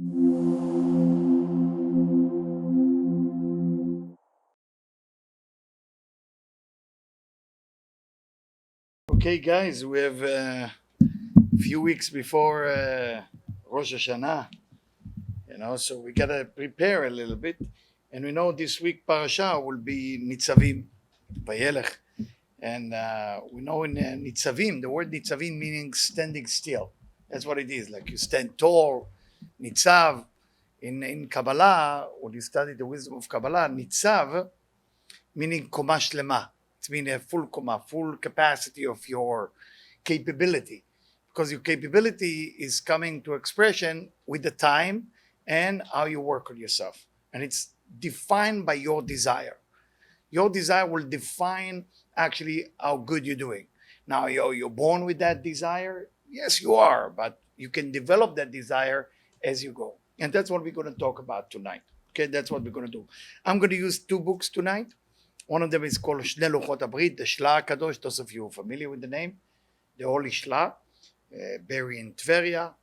Okay, guys, we have a few weeks before Rosh Hashanah, so we gotta prepare a little bit. And we know this week parasha will be Nitzavim-Vayelech. And we know in Nitzavim, the word Nitzavim meaning standing still. That's what it is, like you stand tall, Nitzav. In Kabbalah, when you study the wisdom of Kabbalah, Nitzav meaning Koma Shlema. It's meaning a full Koma, full capacity of your capability. Because your capability is coming to expression with the time and how you work on yourself. And it's defined by your desire. Your desire will define actually how good you're doing. Now, you're born with that desire? Yes, you are, but you can develop that desire as you go. And that's what we're going to talk about tonight. Okay, that's what we're going to do. I'm going to use two books tonight. One of them is called Shnei Luchot HaBrit, the Shla Kadosh. Those of you who are familiar with the name, the Holy Shla, buried in Tveria.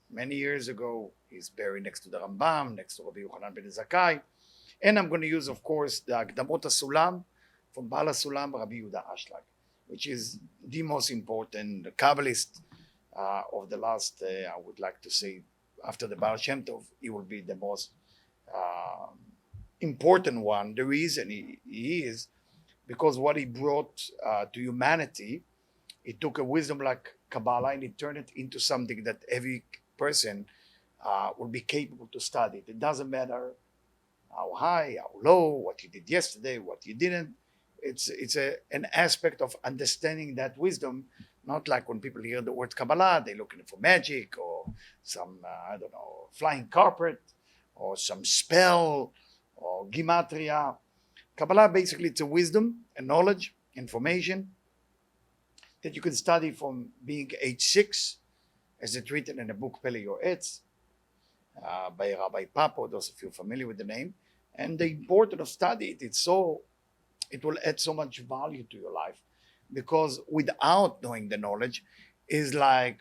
Many years ago, he's buried next to the Rambam, next to Rabbi Yochanan ben Zakkai. And I'm going to use, of course, the Akdamot HaSulam from Baal HaSulam, Rabbi Yehuda Ashlag, which is the most important Kabbalist of the last, I would like to say, after the Baal Shem Tov, he will be the most important one. The reason he is because what he brought to humanity, he took a wisdom like Kabbalah and he turned it into something that every person will be capable to study. It doesn't matter how high, how low, what you did yesterday, what you didn't. It's an aspect of understanding that wisdom, not like when people hear the word Kabbalah, they're looking for magic or some, flying carpet or some spell or gematria. Kabbalah basically it's a wisdom, a knowledge, information that you can study from being age 6, as it's written in the book Pele Yoetz by Rabbi Papo, those of you familiar with the name. And the importance of study, it will add so much value to your life, because without knowing the knowledge is like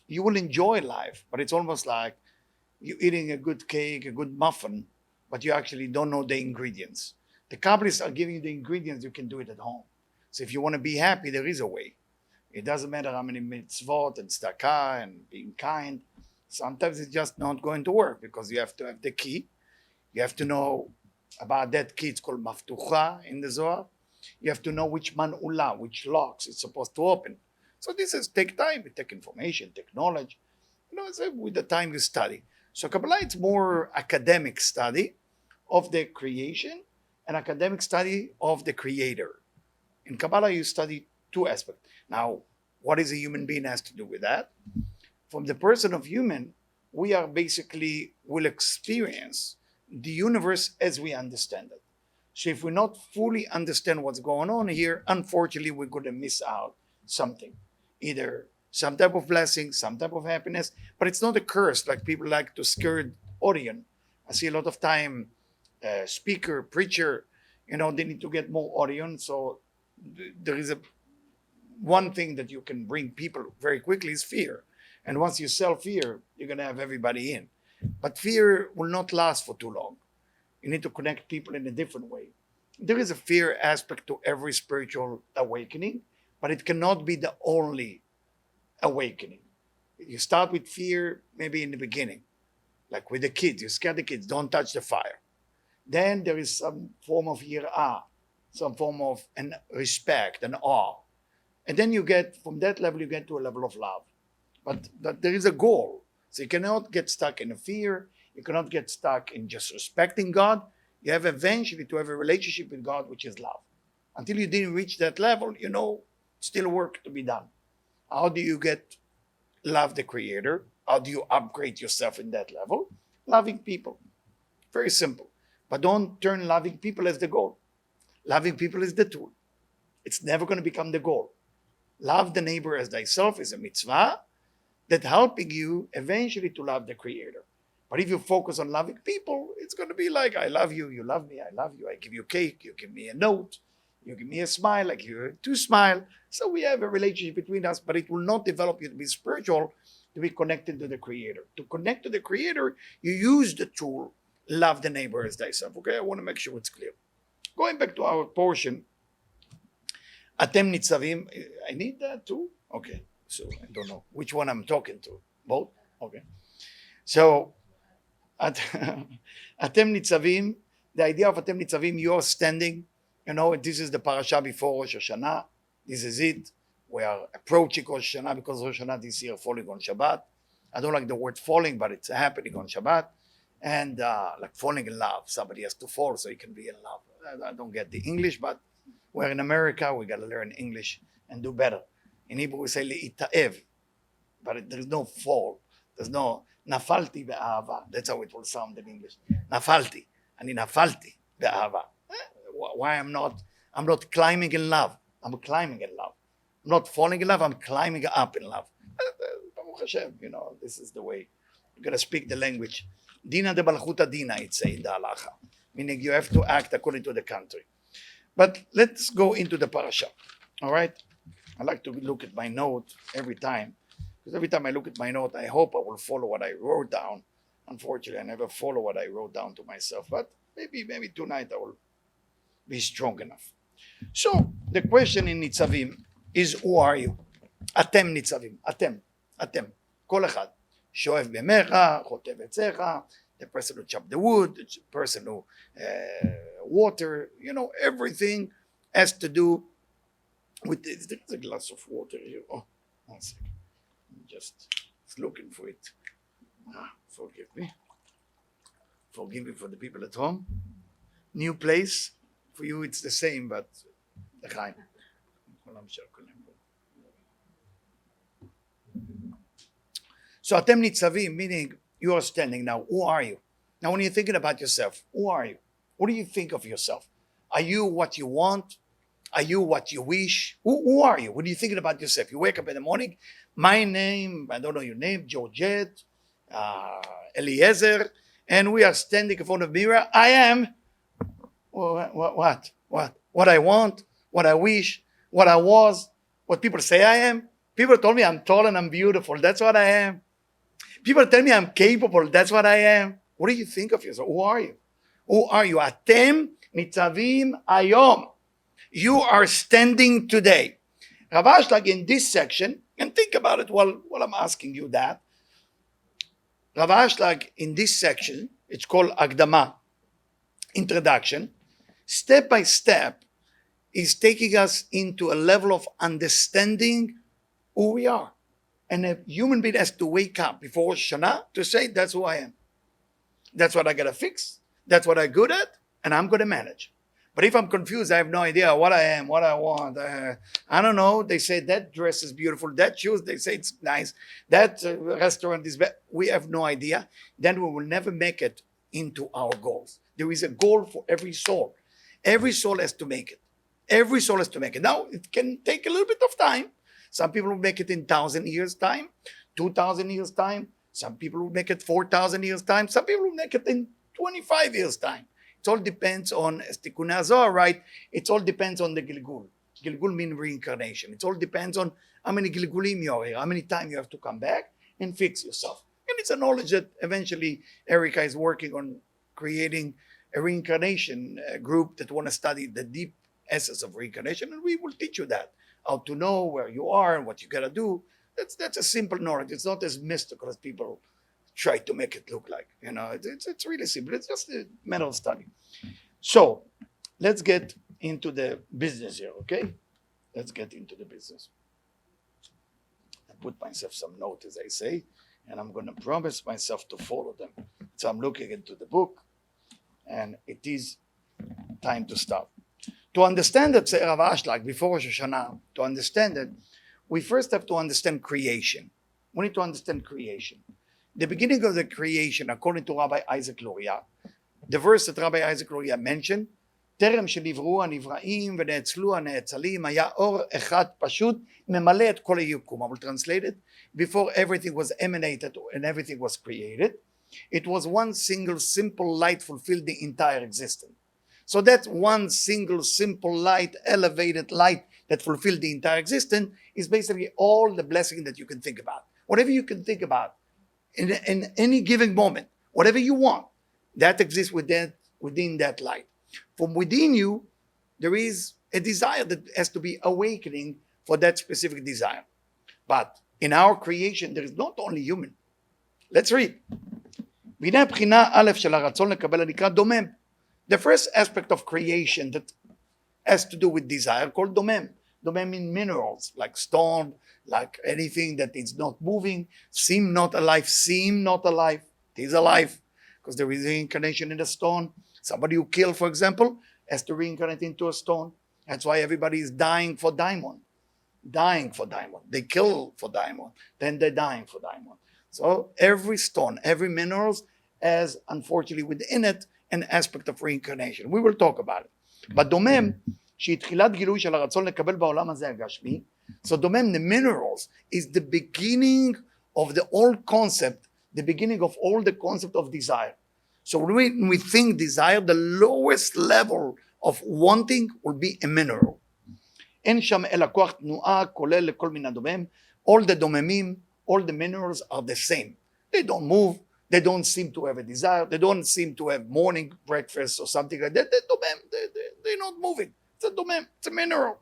you will enjoy life, but it's almost like you're eating a good cake, a good muffin, but you actually don't know the ingredients. The Kabbalists are giving you the ingredients, you can do it at home. So if you want to be happy, there is a way. It doesn't matter how many mitzvot and tzedakah and being kind. Sometimes it's just not going to work because you have to have the key. You have to know about that key. It's called maftucha in the Zohar. You have to know which man'ula, which locks it's supposed to open. So this is take time. You take information, take knowledge. It's with the time you study. So Kabbalah, it's more academic study of the creation and academic study of the creator. In Kabbalah, you study two aspects. Now, what is a human being has to do with that? From the person of human, we are basically will experience the universe as we understand it. So if we not fully understand what's going on here, unfortunately, we're going to miss out something. Either some type of blessing, some type of happiness, but it's not a curse like people like to scare audience. I see a lot of time, speaker, preacher, they need to get more audience. So there is one thing that you can bring people very quickly is fear. And once you sell fear, you're going to have everybody in. But fear will not last for too long. You need to connect people in a different way. There is a fear aspect to every spiritual awakening, but it cannot be the only awakening. You start with fear maybe in the beginning, like with the kids. You scare the kids, don't touch the fire. Then there is some form of yirah, some form of respect and awe. And then from that level, you get to a level of love. But there is a goal. So you cannot get stuck in a fear. You cannot get stuck in just respecting God. You have eventually to have a relationship with God, which is love. Until you didn't reach that level, still work to be done. How do you love the Creator? How do you upgrade yourself in that level? Loving people. Very simple. But don't turn loving people as the goal. Loving people is the tool. It's never going to become the goal. Love the neighbor as thyself is a mitzvah that helping you eventually to love the Creator. But if you focus on loving people, it's going to be like, I love you, you love me, I love you, I give you a cake, you give me a note, you give me a smile, I give you to smile. So we have a relationship between us, but it will not develop you to be spiritual to be connected to the Creator. To connect to the Creator, you use the tool, love the neighbor as thyself. Okay, I want to make sure it's clear. Going back to our portion, Atem Nitzavim, I need that too? Okay, so I don't know which one I'm talking to. Both? Okay. So, Atem Nitzavim, the idea of Atem Nitzavim, you're standing, this is the parasha before Rosh Hashanah. This is it. We are approaching Rosh Hashanah because Rosh Hashanah this year falling on Shabbat. I don't like the word falling, but it's happening on Shabbat. And like falling in love. Somebody has to fall so he can be in love. I don't get the English, but we're in America. We got to learn English and do better. In Hebrew we say le'itaev, but there's no fall. There's no nafalti be'ahava. That's how it will sound in English. Nafalti. Ani nafalti be'ahava. Why I'm not climbing in love. I'm climbing in love. I'm not falling in love. I'm climbing up in love. Baruch Hashem, this is the way. You got to speak the language. Dina de balchuta dina, it say in the halacha. Meaning you have to act according to the country. But let's go into the parasha. All right? I like to look at my note every time. Because every time I look at my note, I hope I will follow what I wrote down. Unfortunately, I never follow what I wrote down to myself. But maybe tonight I will be strong enough. So, the question in Nitzavim is, who are you? Atem Nitzavim. Atem. Kol echad. Shoev bemecha, chotev etzecha, the person who chopped the wood, the person who water, everything has to do with this. There's a glass of water here. Oh, 1 second. I'm just looking for it. Forgive me. Forgive me for the people at home. New place. For you, it's the same, but l'chaim. So Atem Nitzavim, meaning you are standing now. Who are you? Now when you're thinking about yourself, who are you? What do you think of yourself? Are you what you want? Are you what you wish? Who are you? What are you thinking about yourself? You wake up in the morning, my name, I don't know your name, Georgette, Eliezer, and we are standing in front of the mirror. I am what? What I want, what I wish, what I was, what people say I am. People told me I'm tall and I'm beautiful. That's what I am. People tell me I'm capable. That's what I am. What do you think of yourself? Who are you? Who are you? Atem nitzavim ayom. You are standing today. Rav Ashlag in this section, and think about it while I'm asking you that. Rav Ashlag in this section, it's called Akdama, introduction, step by step, is taking us into a level of understanding who we are. And a human being has to wake up before Rosh Hashanah to say, that's who I am. That's what I got to fix. That's what I'm good at, and I'm going to manage. But if I'm confused, I have no idea what I am, what I want. I don't know. They say that dress is beautiful. That shoes, they say it's nice. That restaurant is better. We have no idea. Then we will never make it into our goals. There is a goal for every soul. Every soul has to make it. Every soul has to make it. Now, it can take a little bit of time. Some people will make it in 1,000 years' time, 2,000 years' time. Some people will make it 4,000 years' time. Some people will make it in 25 years' time. It all depends on, as Tikkun Azor, right? It all depends on the Gilgul. Gilgul means reincarnation. It all depends on how many Gilgulim you are here, how many times you have to come back and fix yourself. And it's a knowledge that eventually Erica is working on creating a reincarnation group that want to study the deep essence of reincarnation, and we will teach you that. How to know where you are and what you gotta do. That's a simple knowledge. It's not as mystical as people try to make it look like. It's really simple. It's just a matter of study. So let's get into the business here, okay? Let's get into the business. I put myself some notes, as I say, and I'm going to promise myself to follow them. So I'm looking into the book, and it is time to start. To understand that, say Rav Ashlag, before Rosh Hashanah, to understand it, we first have to understand creation. We need to understand creation. The beginning of the creation, according to Rabbi Isaac Luria, the verse that Rabbi Isaac Luria mentioned, טרם שנבראו הנבראים ונאצלו הנאצלים, היה אור אחד פשוט ממלא את כל היקום. I will translate it. Before everything was emanated and everything was created, it was one single simple light fulfilled the entire existence. So that one single simple light, elevated light that fulfilled the entire existence is basically all the blessing that you can think about. whatever you can think about in any given moment, whatever you want, that exists within that light. From within you, there is a desire that has to be awakening for that specific desire. But in our creation, there is not only human. Let's read. The first aspect of creation that has to do with desire, called domem. Domem means minerals, like stone, like anything that is not moving, seem not alive. It is alive, because there is reincarnation in the stone. Somebody who killed, for example, has to reincarnate into a stone. That's why everybody is dying for diamond. They kill for diamond, then they're dying for diamond. So every stone, every minerals has, unfortunately, within it an aspect of reincarnation. We will talk about it. But דומם, שהיא תחילת גילוי של הרצון לקבל בעולם הזה הגשמי, so דומם, the minerals, is the beginning of the old concept, the beginning of all the concept of desire. So when we think desire, the lowest level of wanting will be a mineral. אין שם אלא כוח תנועה כולל לכל מן הדומם. All the דוממים, all the minerals are the same. They don't move. They don't seem to have a desire. They don't seem to have morning breakfast or something like that. They're not moving. It's a דומם. It's a mineral.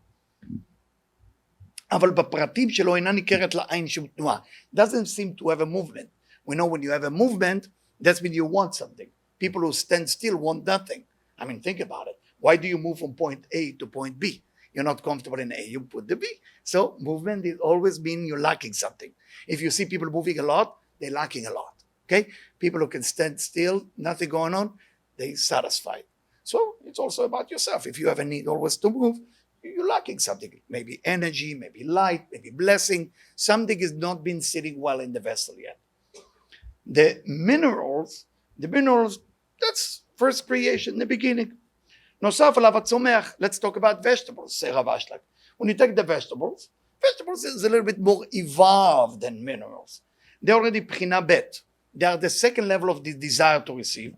אבל בפרטים שלו אינה ניכרת לעין שום תנועה. Doesn't seem to have a movement. We know when you have a movement, that's when you want something. People who stand still want nothing. I mean, think about it. Why do you move from point A to point B? You're not comfortable in A, you put the B. So movement is always mean you're lacking something. If you see people moving a lot, they're lacking a lot. Okay? People who can stand still, nothing going on, they're satisfied. So it's also about yourself. If you have a need always to move, you're lacking something. Maybe energy, maybe light, maybe blessing. Something has not been sitting well in the vessel yet. The minerals, that's first creation, the beginning. נוסף עליו הצומח, let's talk about vegetables, say Rav Ashlag. When you take the vegetables is a little bit more evolved than minerals. They're already בחינה ב'. They are the second level of the desire to receive.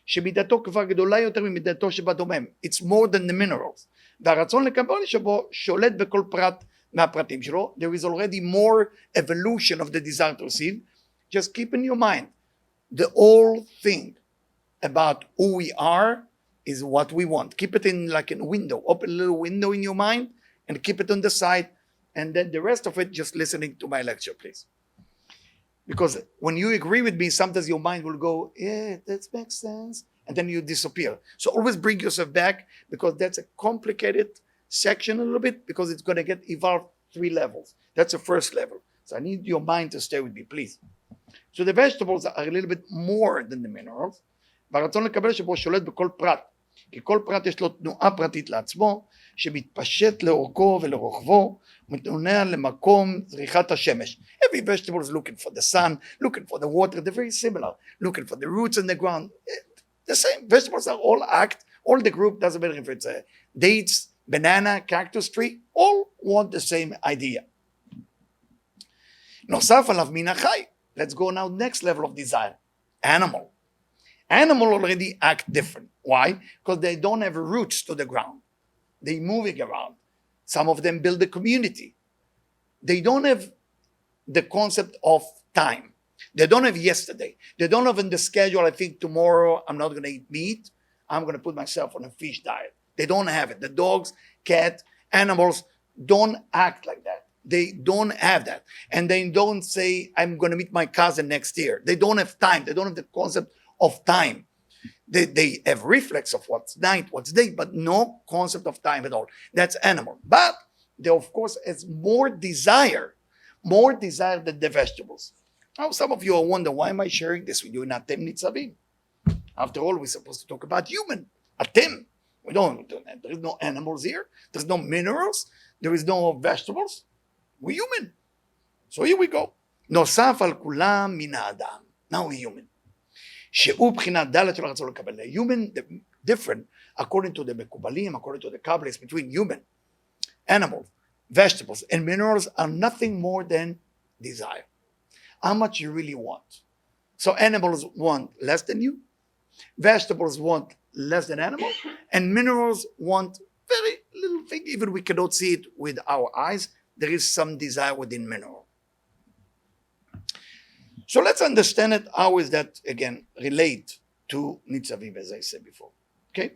שמידתו כבר גדולה יותר ממידתו שבדומם. It's more than the minerals. והרצון לקבל שבו שולט בכל פרט מהפרטים שלו. There is already more evolution of the desire to receive. Just keep in your mind, the whole thing about who we are is what we want. Keep it in like a window. Open a little window in your mind and keep it on the side. And then the rest of it, just listening to my lecture, please. Because when you agree with me, sometimes your mind will go, yeah, that makes sense. And then you disappear. So always bring yourself back, because that's a complicated section a little bit, because it's going to get evolved 3 levels. That's the first level. So I need your mind to stay with me, please. So the vegetables are a little bit more than the minerals. והרצון לקבל שבו שולט בכל פרט. כי כל פרט יש לו תנועה פרטית לעצמו, שמתפשט לאורכו ולרוחבו, ומתנוע למקום זריחת השמש. Every vegetable is looking for the sun, looking for the water. They're very similar. Looking for the roots in the ground. The same. Vegetables are all all the group, doesn't matter if it's dates, banana, cactus tree, all want the same idea. נוסף עליו מן החי. Let's go now next level of desire. Animal. Animal already act different. Why? Because they don't have roots to the ground. They're moving around. Some of them build a community. They don't have the concept of time. They don't have yesterday. They don't have in the schedule, I think tomorrow I'm not going to eat meat. I'm going to put myself on a fish diet. They don't have it. The dogs, cat, animals don't act like that. They don't have that. And they don't say, I'm going to meet my cousin next year. They don't have time. They don't have the concept of time. They have reflex of what's night, what's day, but no concept of time at all. That's animal. But they, of course, has more desire than the vegetables. Now, some of you are wondering, why am I sharing this with you in Atem Nitzavim? After all, we're supposed to talk about human. Atem. We don't. There is no animals here. There's no minerals. There is no vegetables. We're human. So here we go. נוסף על כולם מן האדם. Now we're human. שהוא בחינת ד' של הרצון לקבל. Human, different, according to the מקובלים, according to the Kabbalists, between human, animals, vegetables, and minerals are nothing more than desire. How much you really want. So animals want less than you, vegetables want less than animals, and minerals want very little thing. Even we cannot see it with our eyes. There is some desire within mineral. So let's understand it. How is that, again, relate to Nitzavim, as I said before. Okay?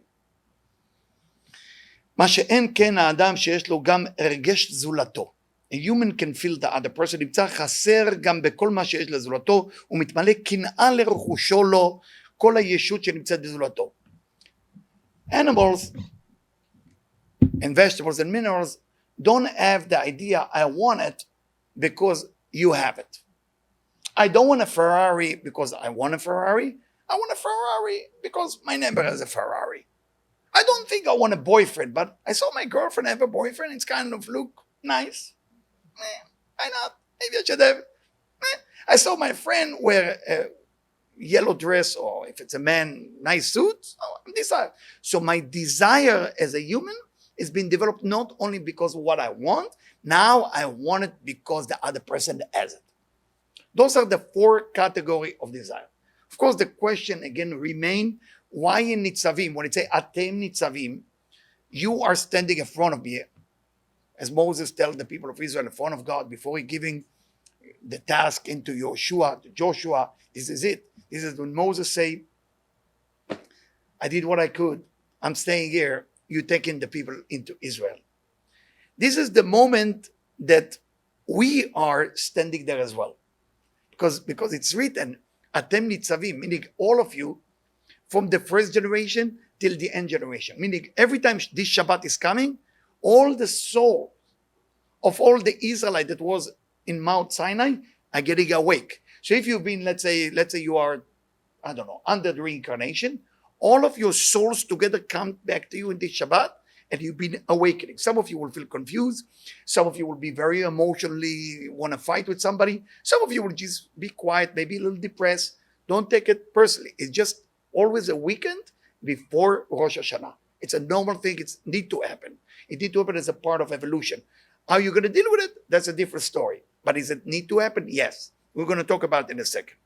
מה שאין כן האדם שיש לו גם הרגש זולתו. A human can feel the other person, נמצא חסר גם בכל מה שיש לזולתו, הוא מתמלא קנאה לרכושו לו, כל הישות שנמצאת בזולתו. Animals and vegetables and minerals don't have the idea, I want it because you have it. I don't want a Ferrari because I want a Ferrari. I want a Ferrari because my neighbor has a Ferrari. I don't think I want a boyfriend, but I saw my girlfriend have a boyfriend. It's kind of look nice. Why not? Maybe I should have. I saw my friend wear a yellow dress, or if it's a man, nice suit. Oh, I'm desire. So my desire as a human is being developed not only because of what I want. Now I want it because the other person has it. Those are the four categories of desire. Of course, the question again remains, why in Nitzavim, when it say Atem Nitzavim, you are standing in front of me, as Moses tells the people of Israel in front of God before he giving the task into Joshua, this is it. This is when Moses say, I did what I could. I'm staying here. You taking the people into Israel. This is the moment that we are standing there as well. Because it's written, Atem Nitzavim, meaning all of you, from the first generation till the end generation. Meaning every time this Shabbat is coming, all the soul of all the Israelite that was in Mount Sinai are getting awake. So if you've been, let's say you are, I don't know, under the reincarnation, all of your souls together come back to you in this Shabbat, and you've been awakening. Some of you will feel confused. Some of you will be very emotionally, want to fight with somebody. Some of you will just be quiet, maybe a little depressed. Don't take it personally. It's just always a weekend before Rosh Hashanah. It's a normal thing. It needs to happen. It needs to happen as a part of evolution. How you're going to deal with it, that's a different story. But does it need to happen? Yes. We're going to talk about it in a second.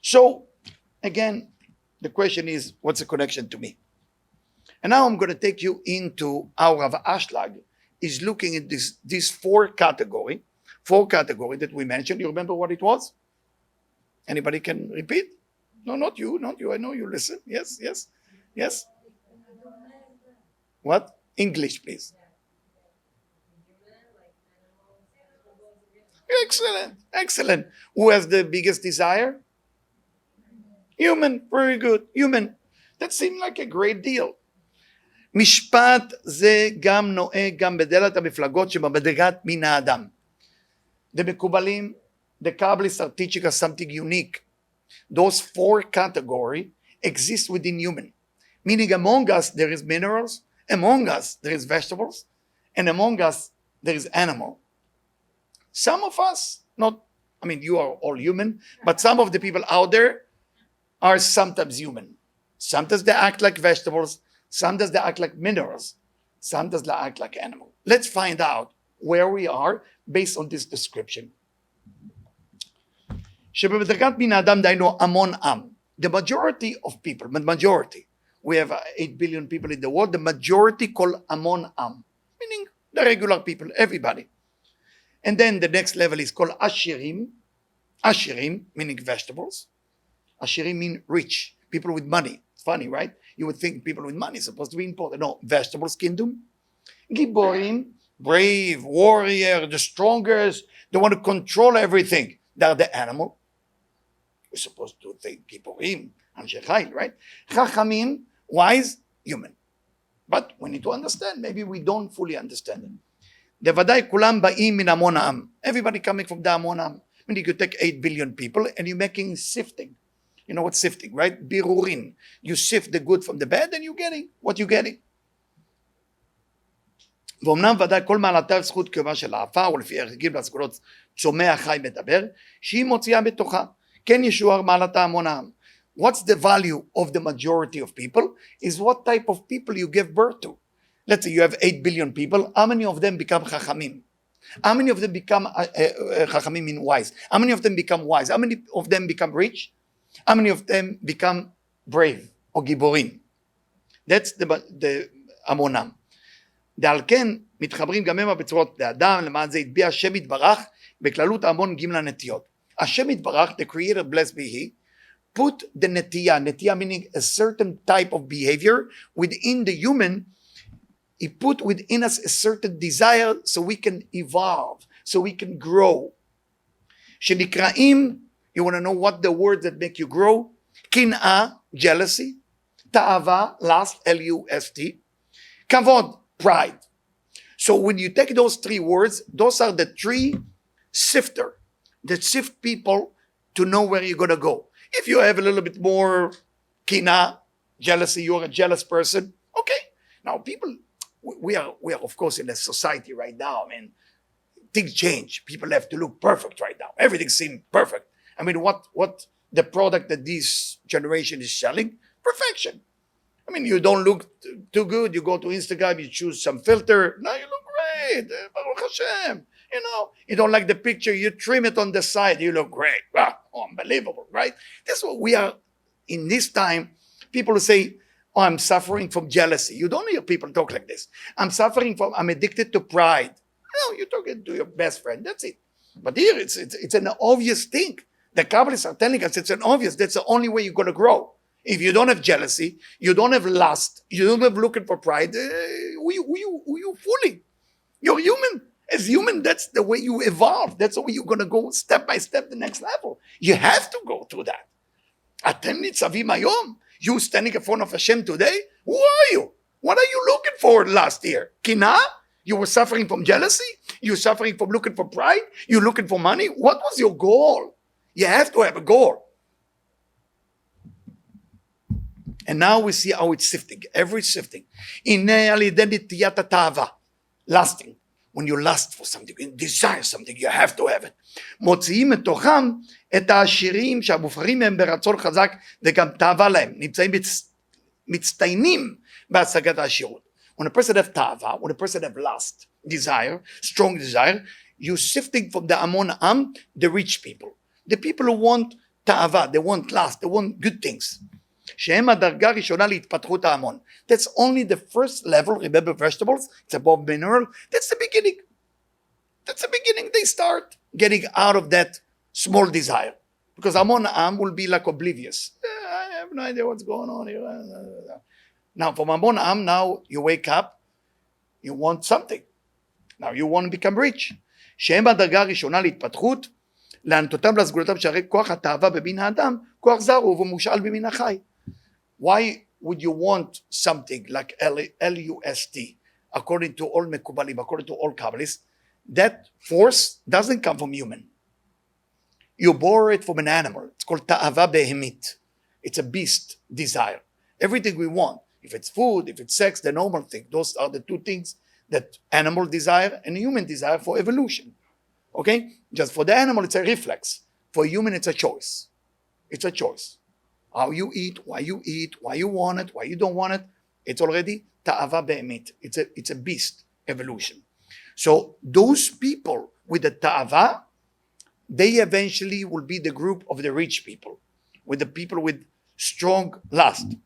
So, again, the question is, what's the connection to me? And now I'm going to take you into how Rav Ashlag is looking at these four categories that we mentioned. You remember what it was? Anybody can repeat? No, not you. I know you listen. Yes. What? English, please. Excellent. Who has the biggest desire? Human. Very good. Human. That seemed like a great deal. משפט זה גם נוהג גם בדלת המפלגות שבמדרגת מן האדם. The מקובלים, the Kabbalists are teaching us something unique. Those four categories exist within human. Meaning among us there is minerals, among us there is vegetables, and among us there is animal. Some of us, you are all human, but some of the people out there are sometimes human. Sometimes they act like vegetables, sometimes they act like minerals, sometimes they act like animal. Let's find out where we are based on this description. שבמדרגת מן האדם דהיינו המון עם. The majority of people, we have 8 billion people in the world, the majority called המון עם, meaning the regular people, everybody. And then the next level is called ashirim, meaning vegetables. Ashirim mean rich, people with money. It's funny, right? You would think people with money is supposed to be important. No, vegetables kingdom. Giborim, brave, warrior, the strongest. They want to control everything. They're the animal. We're supposed to think Giborim, Anshe Chayil, right? Chachamim, wise, human. But we need to understand. Maybe we don't fully understand it. Devaday kulam ba'im min amon ha'am. Everybody coming from the amon ha'am. I mean, you could take 8 billion people and you're making sifting. You know what's sifting, right? Birurin. You sift the good from the bad and you're getting what you're getting. ואומנם ודאי כל מעלתה זכות קיומה של העפר ולפי הרגיל והסגולות צומח חי מדבר שהיא מוציאה בתוכה כן ישוער מעלתה המון העם. What's the value of the majority of people is what type of people you give birth to. Let's say you have 8 billion people. How many of them become chachamim? How many of them become chachamim mean wise? How many of them become wise? How many of them become rich? How many of them become brave or giborim? That's the המונם. ועל כן מתחברים גם הם בצורות לאדם, למען זה יטביע השם יתברך בכללות המון גימל הנטיות. Hashem Yitbarach, the Creator, blessed be He, put the netiya meaning a certain type of behavior within the human. He put within us a certain desire so we can evolve, so we can grow. Shenikraim, you want to know what the words that make you grow? Kin'ah, jealousy. Ta'ava, lust, L-U-S-T. Kavod, pride. So when you take those three words, those are the three sifter that sift people to know where you're going to go. If you have a little bit more kina, jealousy, you're a jealous person, okay. Now people, we are of course in a society right now. I mean, things change. People have to look perfect right now. Everything seems perfect. I mean, what the product that this generation is selling? Perfection. I mean, you don't look too good. You go to Instagram, you choose some filter. Now you look great. Baruch Hashem. You know, you don't like the picture, you trim it on the side, you look great. Wow, unbelievable, right? That's what we are in this time. People say, oh, I'm suffering from jealousy. You don't hear people talk like this. I'm addicted to pride. No, you're talking to your best friend. That's it. But here, it's an obvious thing. The Kabbalists are telling us it's an obvious. That's the only way you're going to grow. If you don't have jealousy, you don't have lust, you don't have looking for pride, who you fooling? You're human. As human, that's the way you evolve. That's the way you're going to go step by step the next level. You have to go through that. Atem Nitzavim-Vayelech. You standing in front of Hashem today? Who are you? What are you looking for last year? Kina? You were suffering from jealousy? You're suffering from looking for pride? You're looking for money? What was your goal? You have to have a goal. And now we see how it's sifting. Every sifting. Lasting. When you lust for something, you desire something, you have to have it. מוציאים מתוכם את העשירים שהמופרים הם ברצון חזק וגם תאווה להם. נמצאים מצטיינים בהשגת העשירות. When a person have tava, when a person have lust, desire, strong desire, you're sifting from the Amon Am, the rich people. The people who want tava, they want lust, they want good things. שהם הדרגה הראשונה להתפתחות ההמון. That's only the first level. Remember vegetables? It's above mineral. That's the beginning. That's the beginning. They start getting out of that small desire. Because Amon Am will be like oblivious. I have no idea what's going on here. Now from Amon Am, now you wake up, you want something. Now you want to become rich. שהם הדרגה הראשונה להתפתחות, לענתותם לסגולותם שהרי כוח התאווה במין האדם, כוח זר הוא ומושאל במין החי. Why would you want something like L-U-S-T, according to all Mekubalim, according to all Kabbalists? That force doesn't come from human. You borrow it from an animal. It's called ta'ava behemit. It's a beast desire. Everything we want, if it's food, if it's sex, the normal thing, those are the two things that animal desire and human desire for evolution. Okay? Just for the animal, it's a reflex. For human, it's a choice. It's a choice. How you eat, why you want it, why you don't want it. It's already ta'ava be'emit. It's a beast evolution. So those people with the ta'ava, they eventually will be the group of the rich people, with the people with strong lust.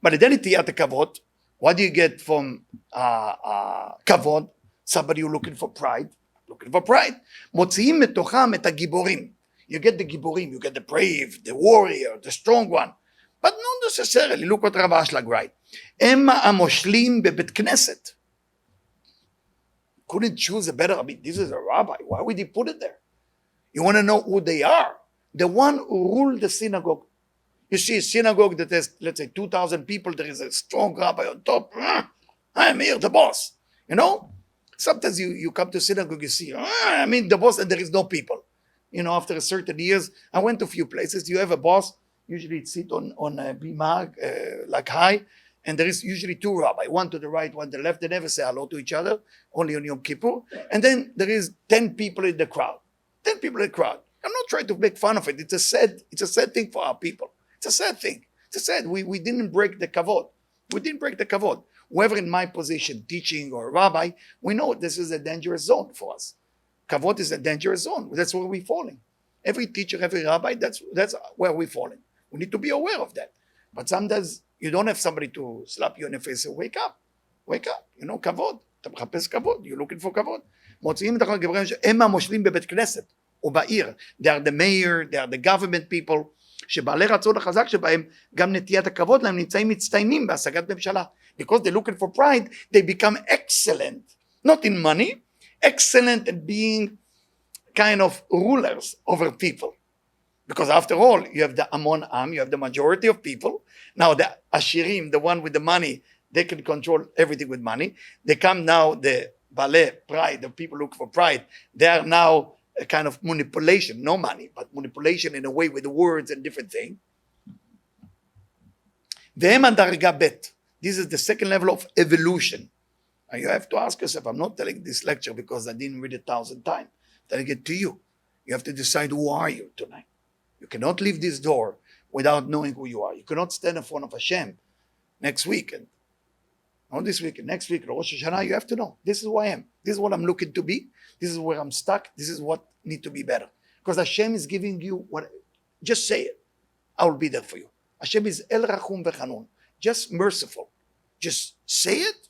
But then it's kavod. What do you get from kavod? Somebody who's looking for pride. מוציאים מתוכם את הגיבורים. You get the giborim, you get the brave, the warrior, the strong one. But not necessarily. Look what Rav Ashlag writes. הם המושלים בבית כנסת. Couldn't choose a better, I mean, this is a rabbi. Why would he put it there? You want to know who they are? The one who ruled the synagogue. You see a synagogue that has, let's say, 2,000 people. There is a strong rabbi on top. I'm here, the boss. You know? Sometimes you come to synagogue, you see, the boss, and there is no people. You know, after a certain years, I went to a few places. You have a boss, usually it sit on a bima, like high, and there is usually two rabbis, one to the right, one to the left. They never say hello to each other, only on Yom Kippur. And then there is 10 people in the crowd. 10 people in the crowd. I'm not trying to make fun of it. It's a sad thing for our people. It's a sad thing. It's a sad. We didn't break the kavod. We didn't break the kavod. Whoever in my position, teaching or rabbi, we know this is a dangerous zone for us. Kavod is a dangerous zone. That's where we're falling. Every teacher, every rabbi, that's where we're falling. We need to be aware of that. But sometimes you don't have somebody to slap you in the face and wake up. Wake up. You know, kavod. אתה מחפש כבוד. You're looking for כבוד. מוציאים את הגברים הם המושלים בבית כנסת. או בעיר. They are the mayor, they are the government people, שבעלי רצון החזק שבהם גם נטיית הכבוד להם נמצאים מצטיינים בהשגת ממשלה. Because they're looking for pride, they become excellent, not in money, excellent at being kind of rulers over people. Because after all, you have the Amon Am, you have the majority of people. Now the Ashirim, the one with the money, they can control everything with money. They come now, the Baleh, pride, the people look for pride. They are now a kind of manipulation, no money, but manipulation in a way with the words and different things. והם הדרגה ב'. This is the second level of evolution. And you have to ask yourself, I'm not telling this lecture because I didn't read it 1,000 times. I'm telling it to you. You have to decide who are you tonight. You cannot leave this door without knowing who you are. You cannot stand in front of Hashem next weekend. Not this weekend, next week, Rosh Hashanah, you have to know. This is who I am. This is what I'm looking to be. This is where I'm stuck. This is what need to be better. Because Hashem is giving you what, just say it. I will be there for you. Hashem is El Rachum Vechanun. Just merciful. Just say it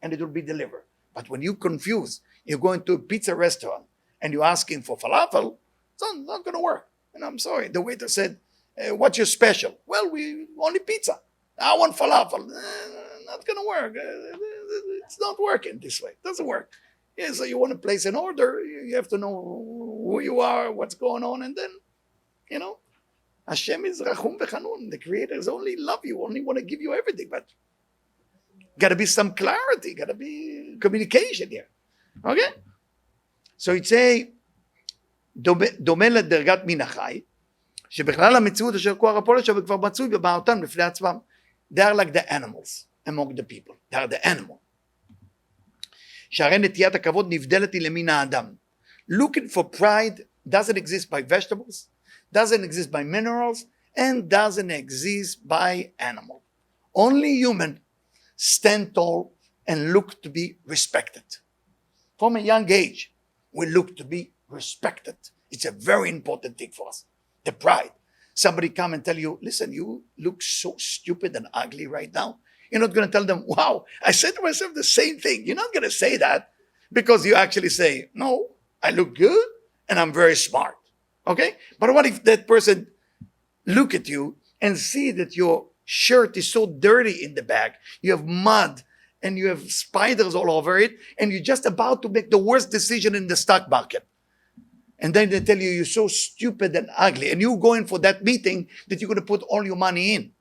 and it will be delivered. But when you confuse, you're going to a pizza restaurant and you're asking for falafel, it's not going to work. And I'm sorry, the waiter said, what's your special? Well, we only pizza. I want falafel. Not going to work. It's not working this way. It doesn't work. Yeah, so you want to place an order, you have to know who you are, what's going on, and then, you know, Hashem is Rachum Vechanun. The Creators only love you, only want to give you everything, but got to be some clarity, got to be communication here. Okay? So it's a דומה לדרגת מן החי, שבכלל המציאות אשר כוח הפולש אבל כבר מצוי בבעותם לפני עצמם. They are like the animals among the people. They are the animal. שהרי נטיית הכבוד נבדלת היא למין האדם. Looking for pride doesn't exist by vegetables, doesn't exist by minerals, and doesn't exist by animal. Only human stand tall and look to be respected. From a young age, we look to be respected. It's a very important thing for us. The pride. Somebody come and tell you, listen, you look so stupid and ugly right now. You're not going to tell them, wow, I said to myself the same thing. You're not going to say that because you actually say, no, I look good and I'm very smart. Okay? But what if that person look at you and see that your shirt is so dirty in the back, you have mud and you have spiders all over it, and you're just about to make the worst decision in the stock market. And then they tell you you're so stupid and ugly, and you're going for that meeting that you're going to put all your money in.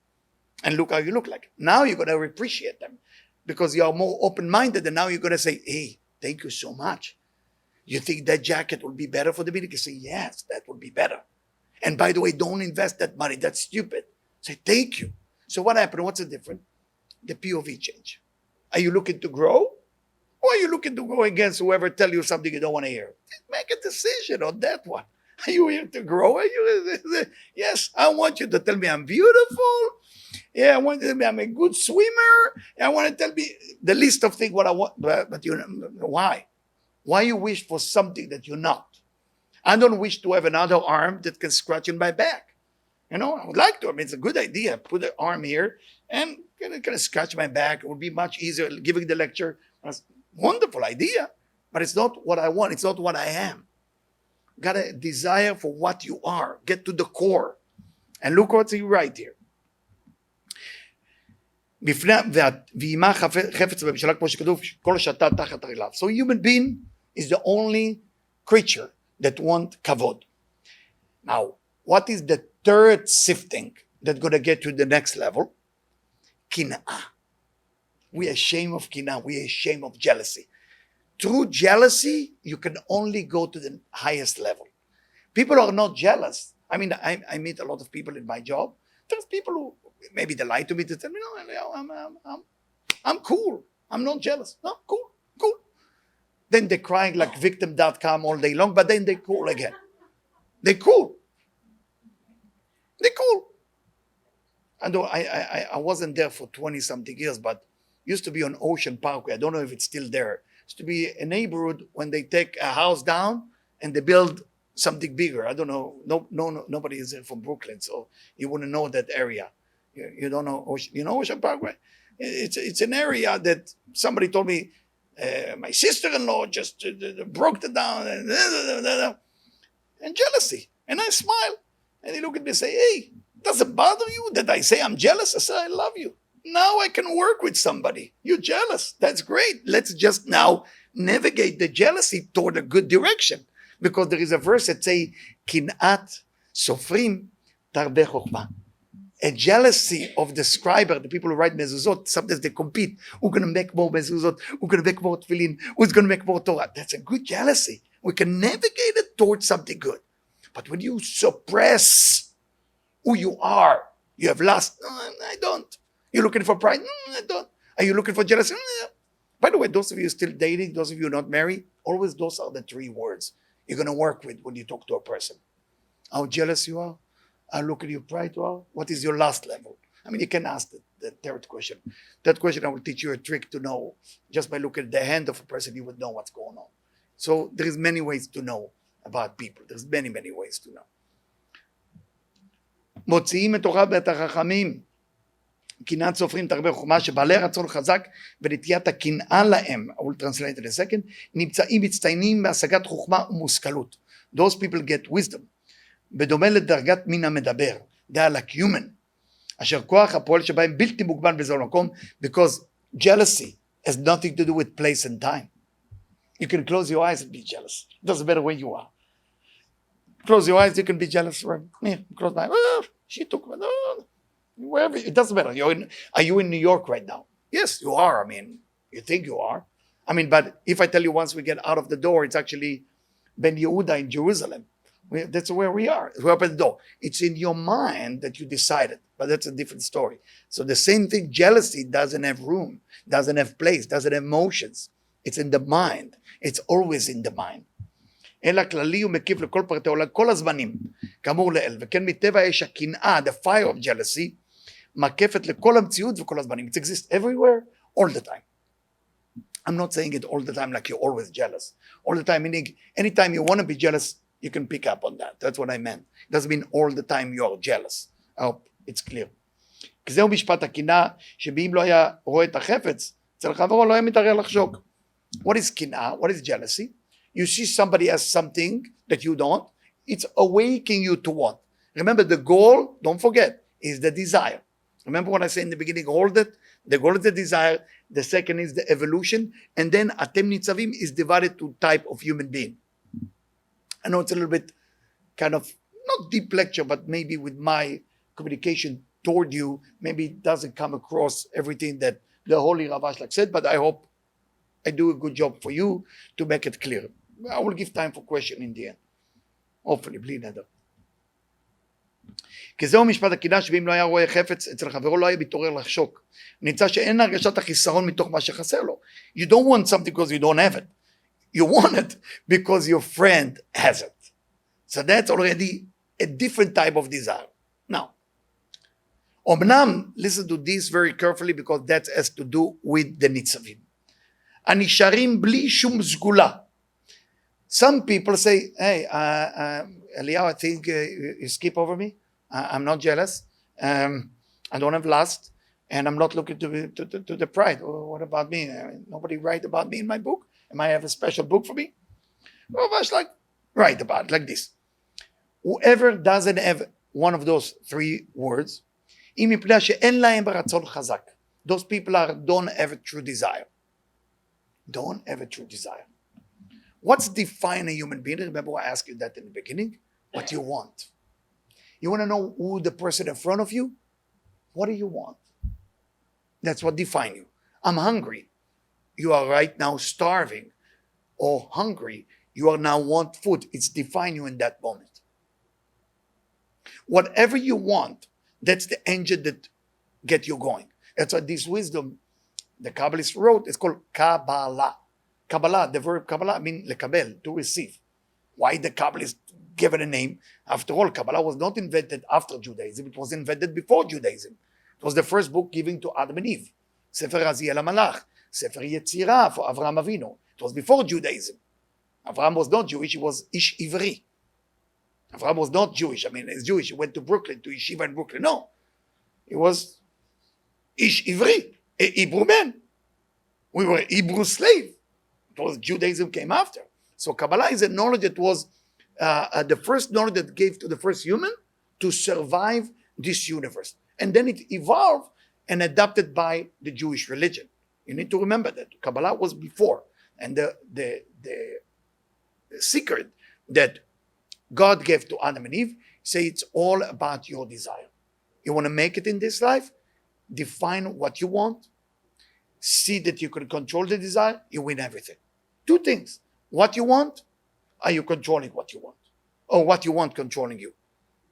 And look how you look like. Now you're going to appreciate them because you are more open-minded, and now you're going to say, hey, thank you so much. You think that jacket will be better for the meeting? You say, yes, that will be better. And by the way, don't invest that money. That's stupid. Say, thank you. So what happened? What's the difference? The POV change. Are you looking to grow? Or are you looking to go against whoever tell you something you don't want to hear? Make a decision on that one. Are you here to grow? Are you? Yes, I want you to tell me I'm beautiful. Yeah, I want you to tell me I'm a good swimmer. I want to tell me the list of things what I want. But you know, why? Why you wish for something that you're not? I don't wish to have another arm that can scratch in my back. You know, I would like to. I mean, it's a good idea. Put an arm here and kind of scratch my back. It would be much easier giving the lecture. Wonderful idea, but it's not what I want. It's not what I am. Got a desire for what you are. Get to the core. And look what's he right here. So human being is the only creature that want kavod. Now, what is the third sifting that's going to get to the next level? Kina'ah. We are ashamed of kina'ah. We are ashamed of jealousy. Through jealousy, you can only go to the highest level. People are not jealous. I mean, I meet a lot of people in my job. There's people who, maybe they lie to me to tell me, no, I'm cool. I'm not jealous. No, cool. Then they're crying like victim.com all day long, but then they're cool again. They're cool. And I wasn't there for 20-something years, but used to be on Ocean Parkway. I don't know if it's still there. Used to be a neighborhood when they take a house down and they build something bigger. I don't know. No, nobody is from Brooklyn, so you wouldn't know that area. You don't know Ocean. You know Ocean Parkway? It's an area that somebody told me my sister-in-law just broke it down. and jealousy. And I smile. And he look at me and say, hey, does it bother you that I say I'm jealous? I say, I love you. Now I can work with somebody. You're jealous. That's great. Let's just now navigate the jealousy toward a good direction. Because there is a verse that says, Kinat sofrim tarbe chokhmah. A jealousy of the scriber, the people who write mezuzot, sometimes they compete. Who's going to make more mezuzot? Who's going to make more tefillin? Who's going to make more Torah? That's a good jealousy. We can navigate it towards something good. But when you suppress who you are, you have lust. No, I don't. You're looking for pride? No, I don't. Are you looking for jealousy? No. By the way, those of you still dating, those of you not married, always those are the three words you're going to work with when you talk to a person. How jealous you are? How looking at your pride you are? What is your last level? I mean, you can ask the third question. That question I will teach you a trick to know. Just by looking at the hand of a person, you would know what's going on. So there is many ways to know about people. There's many, many ways to know. מוציאים מתוכה ואת החכמים. קנאת סופרים תרבה חוכמה שבעלי רצון חזק ונטיית הקנאה להם, I will translate in a second, נמצאים מצטיינים בהשגת חוכמה ומושכלות. Those people get wisdom. בדומה לדרגת מן המדבר. They are like human. אשר כוח הפועל שבהם בלתי מוגבל בזמן מקום, because jealousy has nothing to do with place and time. You can close your eyes and be jealous. It doesn't matter where you are. Close your eyes, you can be jealous. Close my eyes. Oh, she took me. Oh, wherever. It doesn't matter. Are you in New York right now? Yes, you are. I mean, you think you are. I mean, but if I tell you once we get out of the door, it's actually Ben Yehuda in Jerusalem. That's where we are. We open the door. It's in your mind that you decided, but that's a different story. So the same thing, jealousy doesn't have room, doesn't have place, doesn't have emotions. It's in the mind. It's always in the mind. אלא כללי ומקיף לכל פרטי העולם, כל הזמנים, כאמור לאל, וכן מטבע יש הקנאה, the fire of jealousy, מקפת לכל המציאות וכל הזמנים. It exists everywhere, all the time. I'm not saying it all the time like you're always jealous. All the time, meaning anytime you want to be jealous, you can pick up on that. That's what I meant. It doesn't mean all the time you're jealous. I hope it's clear. כי זהו משפט הקנאה, שבאם לא היה רואה את החפץ, אצל חברו לא היה מתערער לחשוק. What is קנאה? What is jealousy? You see somebody has something that you don't, it's awakening you to want. Remember, the goal, don't forget, is the desire. Remember what I said in the beginning, hold it. The goal is the desire. The second is the evolution. And then Atem Nitzavim is divided to type of human being. I know it's a little bit kind of, not deep lecture, but maybe with my communication toward you, maybe it doesn't come across everything that the Holy Rav Ashlag said, but I hope I do a good job for you to make it clear. I will give time for question in the end. Hopefully, בלי נדר. כי זהו משפט הקנאה שאם לא היה רואה חפץ אצל חברו לא היה מתעורר לחשוק. נמצא שאין הרגשת החיסרון מתוך מה שחסר לו. You don't want something because you don't have it. You want it because your friend has it. So that's already a different type of desire. Now, אמנם, listen to this very carefully because that has to do with the ניצבים. הנשארים בלי שום סגולה. Some people say, hey, Eliyahu, I think you skip over me. I'm not jealous. I don't have lust. And I'm not looking to the pride. Oh, what about me? Nobody write about me in my book? Am I have a special book for me? Well, I was like, write about it like this. Whoever doesn't have one of those three words, those people don't have a true desire. Don't have a true desire. What's define a human being? Remember I asked you that in the beginning? What you want. You want to know who the person in front of you? What do you want? That's what define you. I'm hungry. You are right now starving or hungry. You are now want food. It's define you in that moment. Whatever you want, that's the engine that get you going. That's why this wisdom the Kabbalist wrote, it's called Kabbalah. Kabbalah, the verb Kabbalah means lekabel, to receive. Why the Kabbalists gave it a name? After all, Kabbalah was not invented after Judaism. It was invented before Judaism. It was the first book given to Adam and Eve. Sefer Raziel HaMalach, Sefer Yetzirah for Avraham Avinu. It was before Judaism. Avraham was not Jewish, he was Ish Ivri. Avraham was not Jewish. I mean, he's Jewish. He went to Brooklyn, to Yeshiva in Brooklyn. No. He was Ish Ivri, a Hebrew man. We were Hebrew slave. It was Judaism came after. So Kabbalah is a knowledge that was the first knowledge that gave to the first human to survive this universe. And then it evolved and adopted by the Jewish religion. You need to remember that Kabbalah was before. And the secret that God gave to Adam and Eve, say it's all about your desire. You want to make it in this life? Define what you want. See that you can control the desire, you win everything. Two things. What you want, are you controlling what you want? Or what you want controlling you?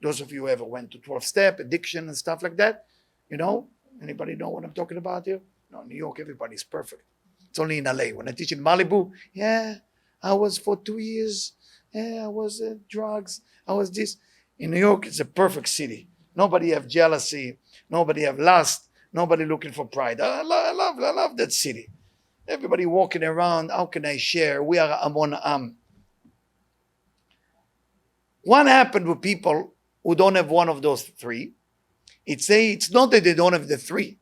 Those of you who ever went to 12-step, addiction and stuff like that, you know? Anybody know what I'm talking about here? No, New York, everybody's perfect. It's only in LA. When I teach in Malibu, yeah, I was for 2 years. Yeah, I was drugs. I was this. In New York, it's a perfect city. Nobody have jealousy. Nobody have lust. Nobody looking for pride. I love that city. Everybody walking around. How can I share? We are Amon Am. What happened with people who don't have one of those three? It's not that they don't have the three.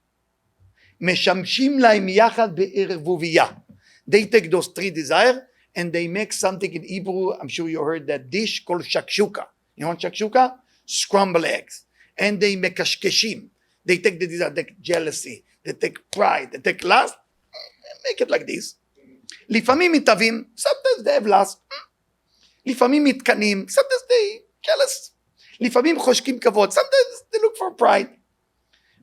משמשים להם יחד בערבוביה. They take those three desires and they make something in Hebrew. I'm sure you heard that dish called shakshuka. You know what shakshuka? Scrambled eggs. And they make kashkeshim. They take the desire, they take jealousy, they take pride, they take lust, make it like this. לפעמים מתאבים, sometimes they have lust. לפעמים מתקנים, sometimes they jealous. לפעמים חושקים כבוד, sometimes they look for pride.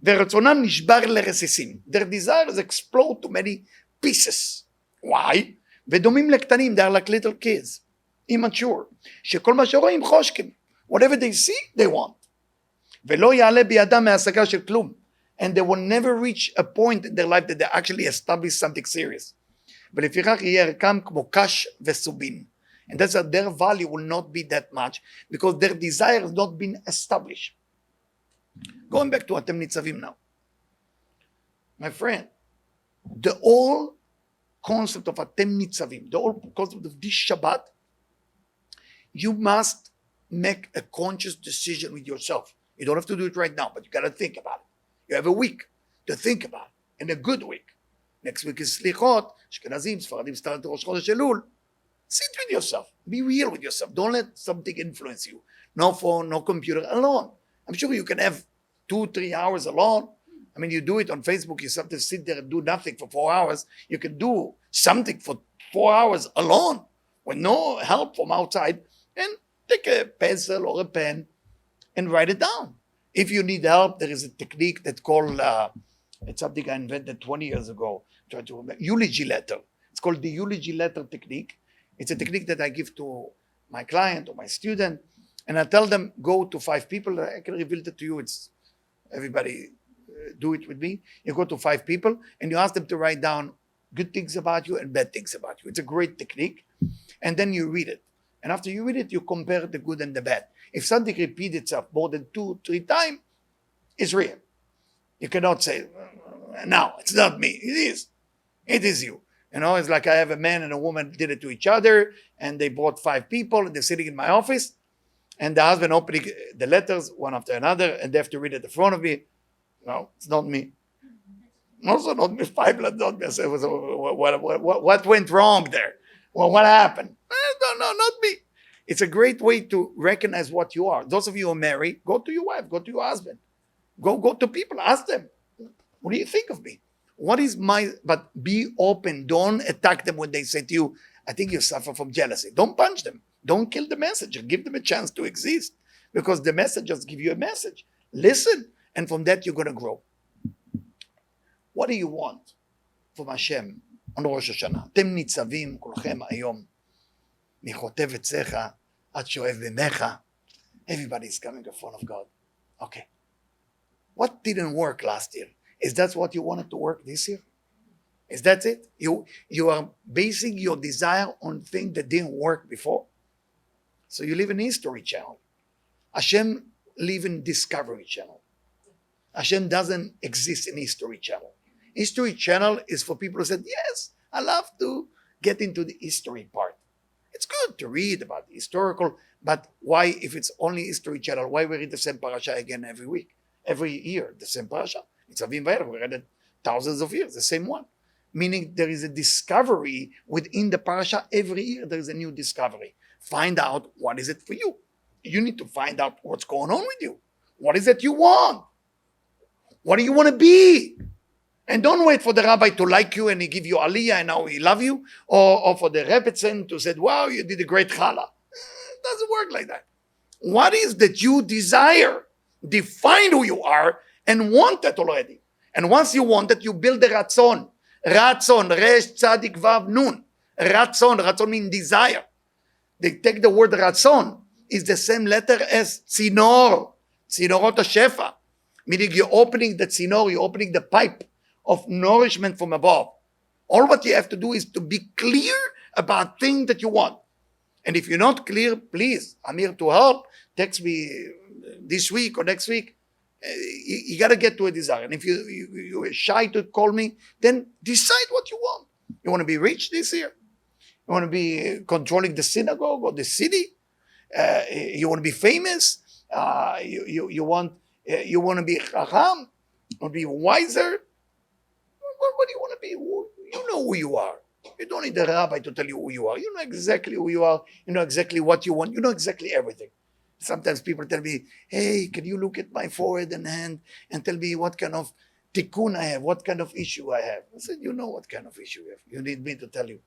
ורצונם נשבר לרסיסים. Their desires explode to many pieces. Why? ודומים לקטנים, they are like little kids, immature, שכל מה שרואים חושקים. Whatever they see, they want. ולא יעלה בידם מהשגה של כלום. And they will never reach a point in their life that they actually establish something serious. ולפיכך יהיה ערכם כמו קש וסובין. And that's that their value will not be that much because their desire has not been established. Going back to Atem Nitzavim now. My friend, the whole concept of Atem Nitzavim, the whole concept of this Shabbat, you must make a conscious decision with yourself. You don't have to do it right now, but you got to think about it. You have a week to think about it, and a good week. Next week is Slichot, Ashkenazim, Sfaradim, start Rosh Chodesh Elul. Sit with yourself. Be real with yourself. Don't let something influence you. No phone, no computer, alone. I'm sure you can have 2-3 hours alone. I mean, you do it on Facebook. You sometimes sit there and do nothing for 4 hours. You can do something for 4 hours alone with no help from outside and take a pencil or a pen and write it down. If you need help, there is a technique that's called, it's something I invented 20 years ago. Try to remember, eulogy letter. It's called the eulogy letter technique. It's a technique that I give to my client or my student, and I tell them, go to 5 people. I can reveal it to you. It's everybody do it with me. You go to 5 people and you ask them to write down good things about you and bad things about you. It's a great technique. And then you read it. And after you read it, you compare the good and the bad. If something repeats itself more than 2-3 times, it's real. You cannot say, no, it's not me. It is. It is you. You know, it's like I have a man and a woman did it to each other, and they brought 5 people, and they're sitting in my office, and the husband opening the letters one after another, and they have to read it in front of me. No, it's not me. Also not me. 5 letters, not me. I said, what went wrong there? Well, what happened? No, not me. It's a great way to recognize what you are. Those of you who are married, go to your wife, go to your husband. Go to people, ask them, what do you think of me? What is but be open. Don't attack them when they say to you, I think you suffer from jealousy. Don't punch them. Don't kill the messenger. Give them a chance to exist because the messengers give you a message. Listen, and from that you're going to grow. What do you want from Hashem on Rosh Hashanah? אתם ניצבים כולכם היום מחוטב עציך עד שואב בימיך. Everybody's coming in front of God. Okay. What didn't work last year? Is that what you wanted to work this year? Is that it? You are basing your desire on things that didn't work before. So you live in History Channel. Hashem live in Discovery Channel. Hashem doesn't exist in History Channel. History Channel is for people who said, yes, I love to get into the history part. It's good to read about the historical, but why, if it's only History Channel, why we read the same parasha again every week? Every year, the same parasha. Nitzavim-Vayelech, we read it thousands of years, the same one. Meaning there is a discovery within the parasha. Every year there is a new discovery. find out what is it for you. You need to find out what's going on with you. What is it you want? What do you want to be? And don't wait for the rabbi to like you and he give you aliyah and now he love you, or for the rebbetzin to say, wow, you did a great challah. It doesn't work like that. What is that you desire? Define who you are and want that already. And once you want it, you build the ratzon. Ratzon, resh, tzadik, vav, nun. Ratzon means desire. They take the word ratzon, is the same letter as tzinor. Tzinorot shefa. Meaning you're opening the tzinor, you're opening the pipe of nourishment from above. All what you have to do is to be clear about things that you want. And if you're not clear, please, I'm here to help. Text me this week or next week. You got to get to a desire. And if you're shy to call me, then decide what you want. You want to be rich this year? You want to be controlling the synagogue or the city? You want to be famous? You want to be chacham? You want to be wiser? What do you want to be? You know who you are. You don't need the rabbi to tell you who you are. You know exactly who you are. You know exactly what you want. You know exactly everything. Sometimes people tell me, hey, can you look at my forehead and hand and tell me what kind of tikkun I have, what kind of issue I have? I said, you know what kind of issue you have. You need me to tell you.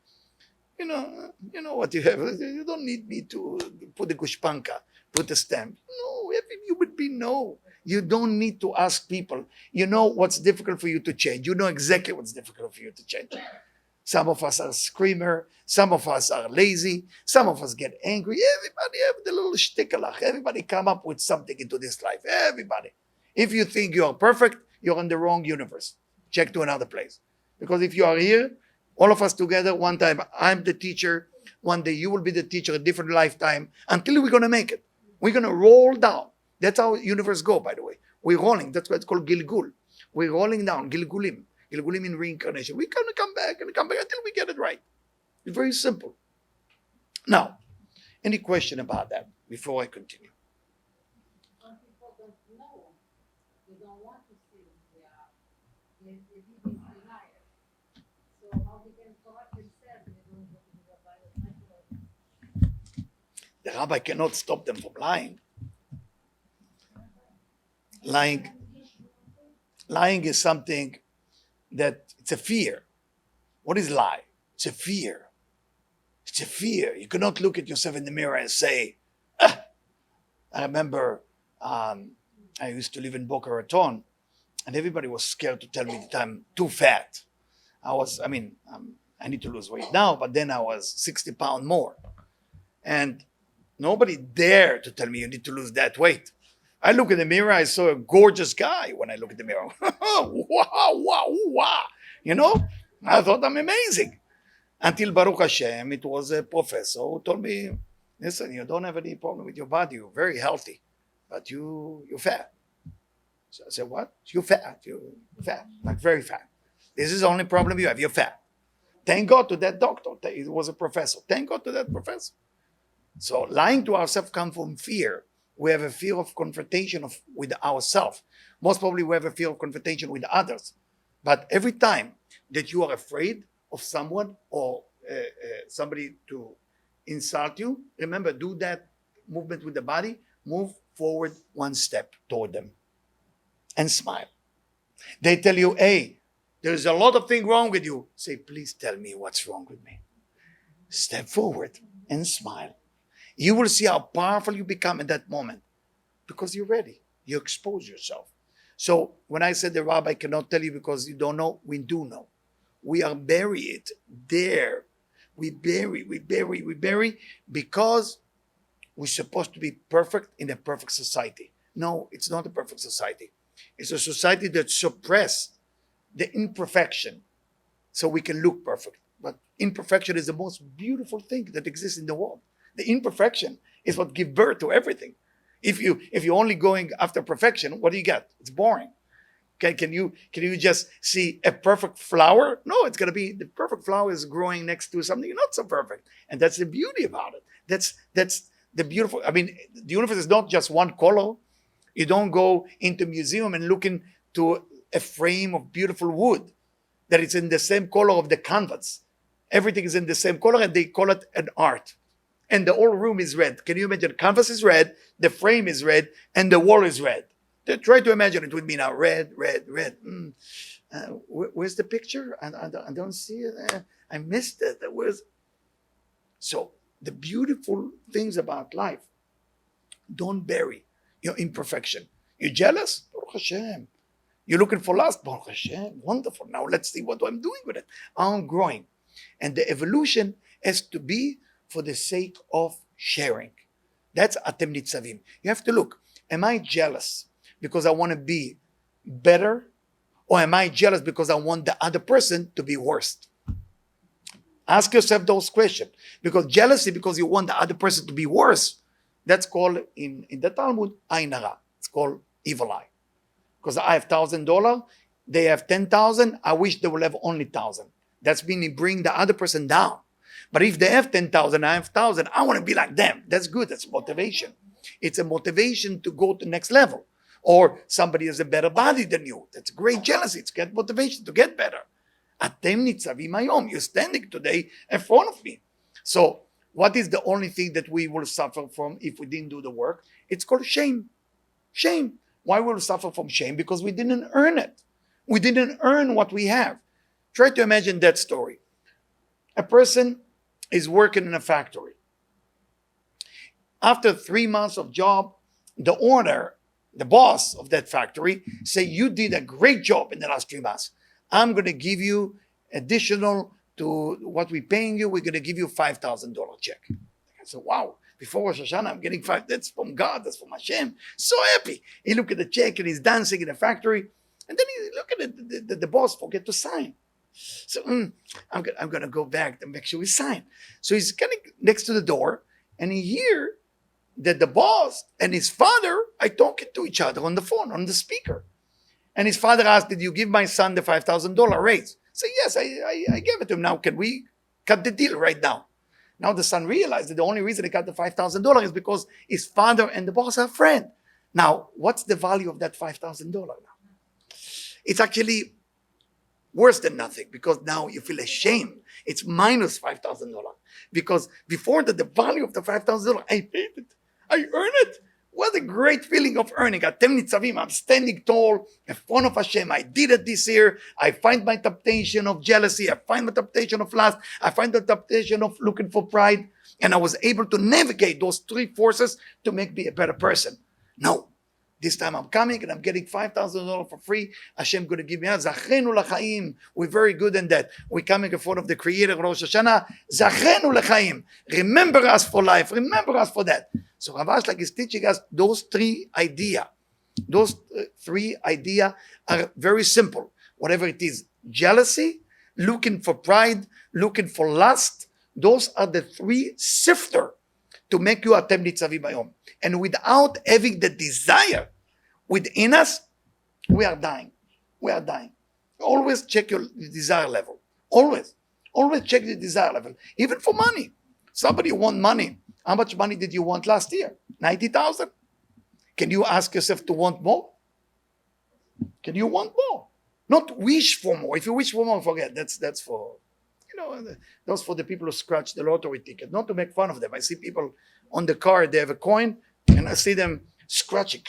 You know what you have. You don't need me to put the gushpanka, put the stamp. No, every human being know. You don't need to ask people. You know what's difficult for you to change. You know exactly what's difficult for you to change. Some of us are screamer. Some of us are lazy. Some of us get angry. Everybody have the little shtikalach. Everybody come up with something into this life. Everybody. If you think you are perfect, you're in the wrong universe. Check to another place. Because if you are here, all of us together, one time I'm the teacher. One day you will be the teacher, a different lifetime, until we're going to make it. We're going to roll down. That's how universe go, by the way. We're rolling. That's why it's called Gilgul. We're rolling down. Gilgulim. Gilgulim in reincarnation. We're going to come back until we get it right. It's very simple. Now, any question about that before I continue? Some people don't know. They don't want to see they live in denial. So how they can correct themselves, they don't go to the rabbi. The rabbi cannot stop them from lying. Lying is something that it's a fear. What is lie? It's a fear. It's a fear. You cannot look at yourself in the mirror and say, ah. I remember I used to live in Boca Raton, and everybody was scared to tell me that I'm too fat. I need to lose weight now, but then I was 60 pounds more. And nobody dared to tell me you need to lose that weight. I look in the mirror, I saw a gorgeous guy when I look at the mirror. Wow. I thought I'm amazing. Until Baruch Hashem, it was a professor who told me, listen, you don't have any problem with your body. You're very healthy, but you're fat. So I said, what? You're fat. You're fat, like very fat. This is the only problem you have. You're fat. Thank God to that doctor. It was a professor. Thank God to that professor. So lying to ourselves comes from fear. We have a fear of confrontation with ourselves. Most probably we have a fear of confrontation with others. But every time that you are afraid of someone or somebody to insult you, remember, do that movement with the body. Move forward one step toward them and smile. They tell you, hey, there's a lot of things wrong with you. Say, please tell me what's wrong with me. Step forward and smile. You will see how powerful you become at that moment because you're ready. You expose yourself. So when I said the rabbi cannot tell you because you don't know, we do know. We are buried there. We bury because we're supposed to be perfect in a perfect society. No, it's not a perfect society. It's a society that suppresses the imperfection so we can look perfect. But imperfection is the most beautiful thing that exists in the world. The imperfection is what gives birth to everything. If you're only going after perfection, what do you get? It's boring. Can you just see a perfect flower? No, it's gonna be the perfect flower is growing next to something not so perfect, and that's the beauty about it. That's the beautiful. I mean, the universe is not just one color. You don't go into a museum and look into a frame of beautiful wood that it's in the same color of the canvas. Everything is in the same color, and they call it an art. and the whole room is red. Can you imagine? The canvas is red, the frame is red, and the wall is red. Try to imagine it with me now. Red, red, red. Where's the picture? I don't see it. I missed it. So the beautiful things about life, don't bury your imperfection. You're jealous? Baruch Hashem. You're looking for lust? Baruch Hashem. Wonderful. Now let's see what I'm doing with it. I'm growing. And the evolution has to be for the sake of sharing. That's Atem Nitzavim. You have to look. Am I jealous because I want to be better? Or am I jealous because I want the other person to be worse? Ask yourself those questions. Because jealousy, because you want the other person to be worse, that's called, in the Talmud, Ain Hara. It's called evil eye. Because I have $1,000, they have 10,000, I wish they will have only 1,000. That's meaning bring the other person down. But if they have 10,000, I have 1,000, I want to be like them. That's good. That's motivation. It's a motivation to go to the next level. Or somebody has a better body than you. That's great jealousy. It's get motivation to get better. Atem Nitzavim-Vayelech. You're standing today in front of me. So what is the only thing that we will suffer from if we didn't do the work? It's called shame. Shame. Why will we suffer from shame? Because we didn't earn it. We didn't earn what we have. Try to imagine that story. A person is working in a factory. After 3 months of job, the owner, the boss of that factory, say, you did a great job in the last 3 months. I'm going to give you additional to what we're paying you. We're going to give you $5,000 check. I said, wow, before Rosh Hashanah, I'm getting $5,000. That's from God. That's from Hashem. So happy. He looked at the check and he's dancing in the factory. And then he look at it, the boss forget to sign. So I'm going to go back and make sure we sign. So he's kind of next to the door and he hear that the boss and his father are talking to each other on the phone, on the speaker. And his father asked, did you give my son the $5,000 raise? Say, yes, I gave it to him. Now, can we cut the deal right now? Now the son realized that the only reason he got the $5,000 is because his father and the boss are friends. Now, what's the value of that $5,000 now? It's actually worse than nothing because now you feel ashamed. It's minus $5,000 because before that, the value of the $5,000, I paid it. I earned it. What a great feeling of earning. Atem Nitzavim, I'm standing tall in front of Hashem. I did it this year. I find my temptation of jealousy. I find my temptation of lust. I find the temptation of looking for pride. And I was able to navigate those three forces to make me a better person. No. This time I'm coming and I'm getting $5,000 for free. Hashem going to give me out. Zachenu l'chaim. We're very good in that. We're coming in front of the Creator, Rosh Hashanah. Zachenu l'chaim. Remember us for life. Remember us for that. So Rav Ashlag is teaching us those three ideas. Those three ideas are very simple. Whatever it is, jealousy, looking for pride, looking for lust, those are the three sifter to make you Atem Nitzavim-Vayelech. And without having the desire within us, we are dying. We are dying. Always check your desire level. Always. Always check the desire level. Even for money. Somebody want money. How much money did you want last year? 90,000? Can you ask yourself to want more? Can you want more? Not wish for more. If you wish for more, forget. That's for, those for the people who scratch the lottery ticket. Not to make fun of them. I see people on the car, they have a coin, and I see them scratching.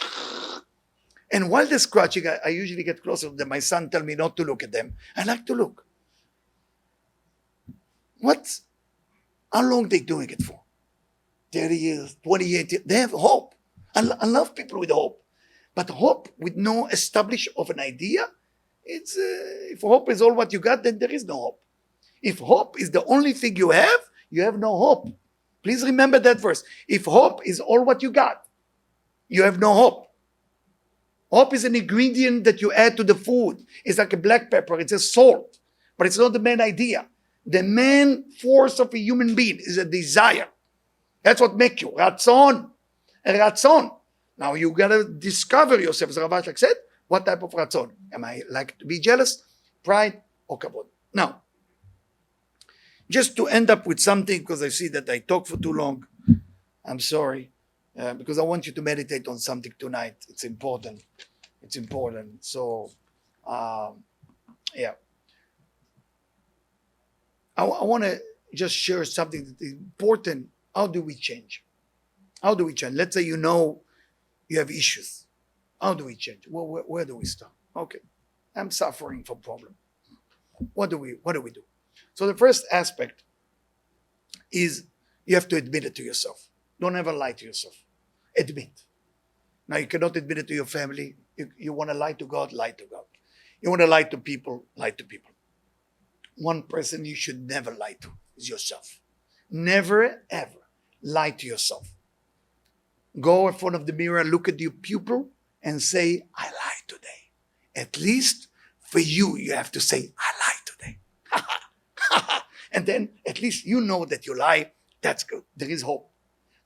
And while they're scratching, I usually get closer to them. My son tells me not to look at them. I like to look. How long they doing it for? 30 years, 28 years. They have hope. I love people with hope. But hope with no establish of an idea, if hope is all what you got, then there is no hope. If hope is the only thing you have no hope. Please remember that verse. If hope is all what you got, you have no hope. Hope is an ingredient that you add to the food. It's like a black pepper. It's a salt. But it's not the main idea. The main force of a human being is a desire. That's what makes you. Ratzon. A ratzon. Now you got to discover yourself, as Rav Ashlag said, what type of ratzon. Am I like to be jealous, pride, or kabod? Now, just to end up with something, because I see that I talk for too long, I'm sorry, because I want you to meditate on something tonight. It's important. It's important. So, yeah. I want to just share something that is important How do we change? How do we change? Let's say you know you have issues. How do we change? Well, where do we start? Okay, I'm suffering from problem. What do we do? So the first aspect is you have to admit it to yourself. Don't ever lie to yourself. Admit. Now you cannot admit it to your family. You want to lie to God, lie to God. You want to lie to people, lie to people. One person you should never lie to is yourself. Never ever lie to yourself. Go in front of the mirror, look at your pupil and say, I lied today. At least for you, you have to say, I lied today. And then at least you know that you lie. That's good. There is hope.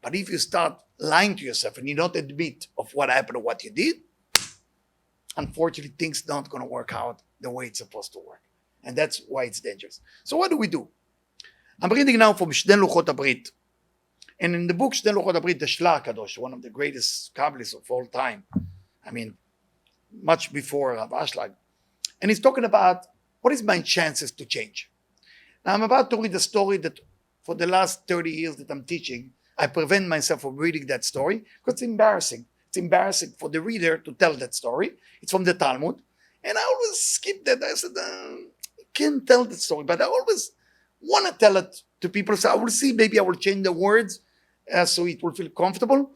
But if you start lying to yourself and you don't admit of what happened or what you did, unfortunately, things not going to work out the way it's supposed to work. And that's why it's dangerous. So what do? I'm reading now from Shnei Luchot HaBrit. And in the book Shnei Luchot HaBrit, the Shla HaKadosh, one of the greatest Kabbalists of all time, I mean, much before Rav Ashlag. And he's talking about what is my chances to change. Now I'm about to read a story that for the last 30 years that I'm teaching, I prevent myself from reading that story because it's embarrassing. It's embarrassing for the reader to tell that story. It's from the Talmud. And I always skip that. I said, I can't tell the story, but I always want to tell it to people. So I will see, maybe I will change the words so it will feel comfortable.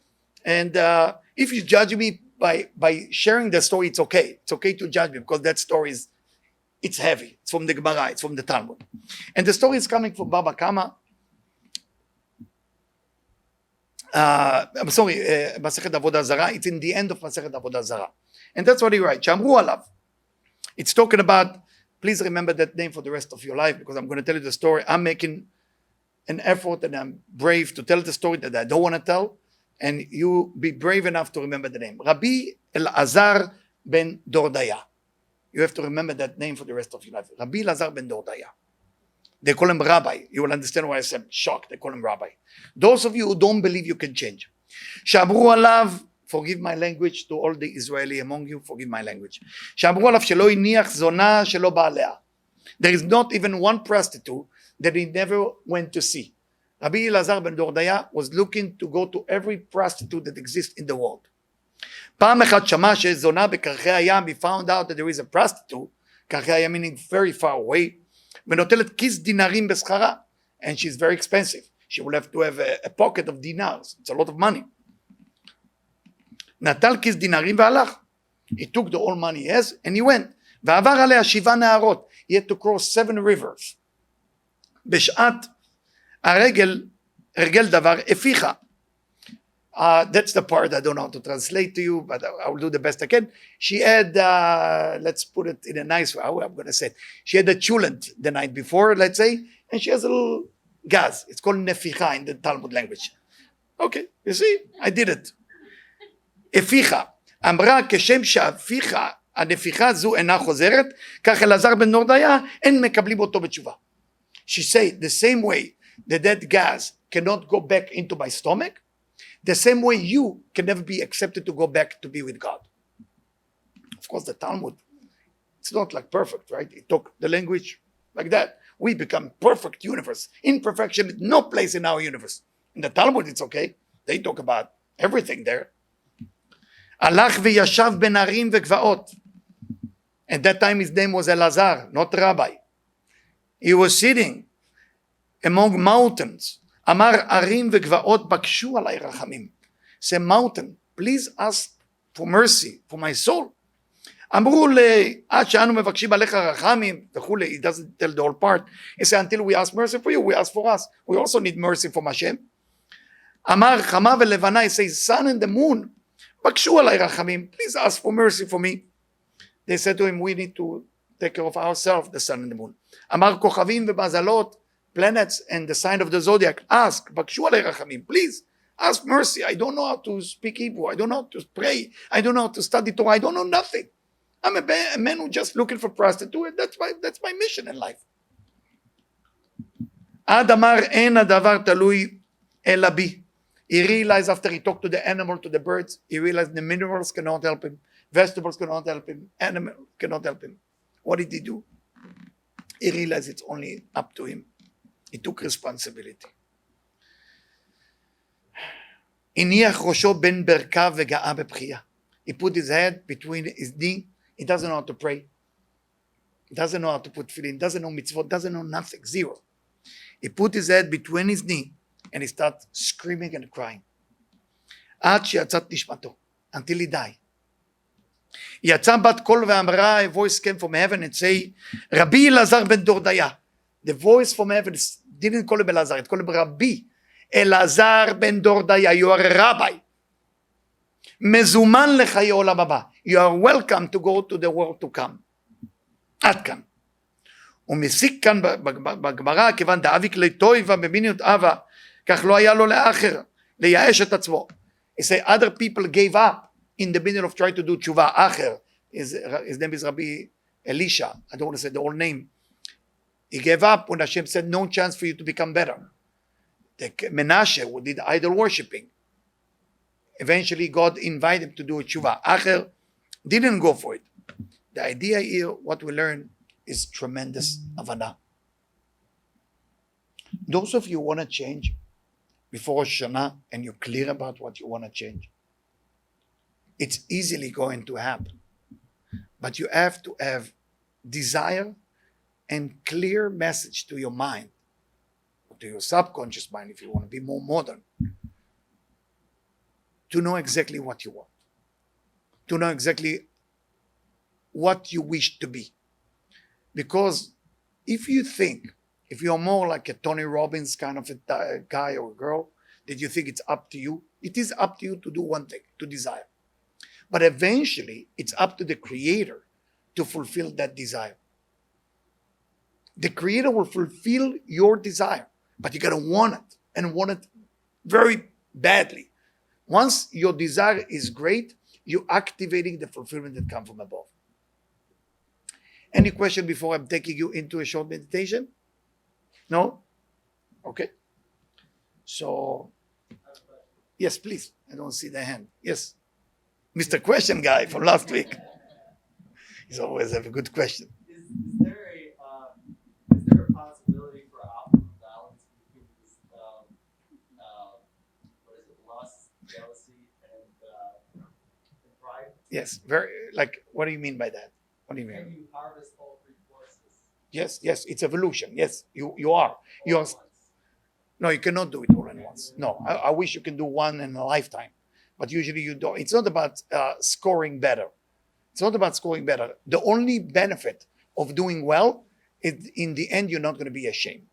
And if you judge me by sharing the story, it's okay. It's okay to judge me because that story it's heavy. It's from the Gemara. It's from the Talmud. And the story is coming from Baba Kama. I'm sorry, Masechet Avodah Zarah. It's in the end of Masechet Avodah Zarah. And that's what he writes. Shamru alav. It's talking about, please remember that name for the rest of your life because I'm going to tell you the story. I'm making an effort and I'm brave to tell the story that I don't want to tell. And you be brave enough to remember the name. Rabbi Elazar ben Dordaya. You have to remember that name for the rest of your life. Rabbi Elazar ben Dordaya. They call him Rabbi. You will understand why I said shocked. They call him Rabbi. Those of you who don't believe you can change. Shamru alav, forgive my language to all the Israeli among you, forgive my language. Shamru alav shelo iniach zona shelo ba'alea. There is not even one prostitute that he never went to see. Rabbi Elazar ben Dordaya was looking to go to every prostitute that exists in the world. פעם אחת שמע שיש זונה בקרחי הים, he found out that there is a prostitute, קרחי הים meaning very far away, ונוטלת כיס דינרים בשכרה, and she's very expensive. She will have to have a pocket of dinars. It's a lot of money. נטל כיס דינרים והלך. He took the all money he has and he went. ועבר עליה 7 נהרות. He had to cross 7 rivers. בשעת הרגל דבר הפיכה. That's the part I don't know how to translate to you, but I will do the best I can. She had, let's put it in a nice way, how I'm going to say it. She had a chulent the night before, let's say, and she has a little gas. It's called neficha in the Talmud language. Okay, you see, I did it. הפיכה. אמרה כשם שהפיכה, הנפיחה הזו אינה חוזרת, כך אלעזר בן דורדיה, אין מקבלים אותו בתשובה. She said, the same way that gas cannot go back into my stomach, the same way you can never be accepted to go back to be with God. Of course, the Talmud, it's not like perfect, right? It took the language like that. We become perfect universe. Imperfection, no place in our universe. In the Talmud, it's okay. They talk about everything there. הלך וישב בין ערים וגבעות. At that time, his name was Elazar, not Rabbi. He was sitting among mountains. אמר ערים וגבעות בקשו עלי רחמים. Say mountain, please ask for mercy for my soul. אמרו עד שאנו מבקשים עליך רחמים וכולי. He doesn't tell the whole part. He said until we ask mercy for you, we ask for us. We also need mercy from Hashem. אמר חמה ולבנה, he says sun and the moon. בקשו עלי רחמים, please ask for mercy for me. They said to him, we need to take care of ourselves, the sun and the moon. אמר כוכבים ומזלות, planets and the sign of the zodiac, ask, בקשו עלי רחמים, please, ask mercy. I don't know how to speak Hebrew, I don't know how to pray, I don't know how to study Torah, I don't know nothing. I'm a man who's just looking for prostitute, that's my mission in life. עד אמר אין הדבר תלוי אלא בי. He realized after he talked to the animal, to the birds, he realized the minerals cannot help him, vegetables cannot help him, animals cannot help him. What did he do? He realized it's only up to him. He took responsibility. הניח ראשו בין ברכיו וגאה בבכייה. He put his head between his knee. He doesn't know how to pray. He doesn't know how to put tefillin. Doesn't know mitzvot. Doesn't know nothing. Zero. He put his head between his knee and he started screaming and crying. עד שיצאת נשמתו. Until he died. יצא בת קול ואמרה, a voice came from heaven and say, רבי אלעזר בן דורדיה. The voice from heaven didn't call him Elazar, it called him Rabbi Elazar ben Dordaya. You are a rabbi. מזומן לחיי עולם הבא. You are welcome to go to the world to come. עד כאן. הוא מסיק כאן בגמרא, כיוון דאביק לטויבה במיניות אבה, כך לא היה לו לאחר, לייאש את עצמו. He said other people gave up in the middle of trying to do tshuva. Acher, his name is Rabbi Elisha. I don't want to say the whole name. He gave up when Hashem said, no chance for you to become better. The Menashe, who did idol worshipping, eventually God invited him to do a tshuva. Acher didn't go for it. The idea here, what we learn, is tremendous Havana. Those of you who want to change before Rosh Hashanah and you're clear about what you want to change, it's easily going to happen. But you have to have desire and clear message to your mind, or to your subconscious mind if you want to be more modern, to know exactly what you want, to know exactly what you wish to be. Because if you're more like a Tony Robbins kind of a guy or girl, that you think it's up to you, it is up to you to do one thing, to desire. But eventually, it's up to the Creator to fulfill that desire. The Creator will fulfill your desire, but you got to want it, and want it very badly. Once your desire is great, you're activating the fulfillment that comes from above. Any question before I'm taking you into a short meditation? No? Okay. So, yes, please. I don't see the hand. Yes. Mr. Question Guy from last week. He's always have a good question. Is there a possibility for optimum balance between this, lust, jealousy, and pride? Yes, very. Like, what do you mean by that? What do you mean? Can you harvest all three forces? Yes, it's evolution. Yes, you are. You are. No, you cannot do it all at once. No, I wish you can do one in a lifetime, but usually you don't. It's not about scoring better. It's not about scoring better. The only benefit of doing well is, in the end, you're not going to be ashamed.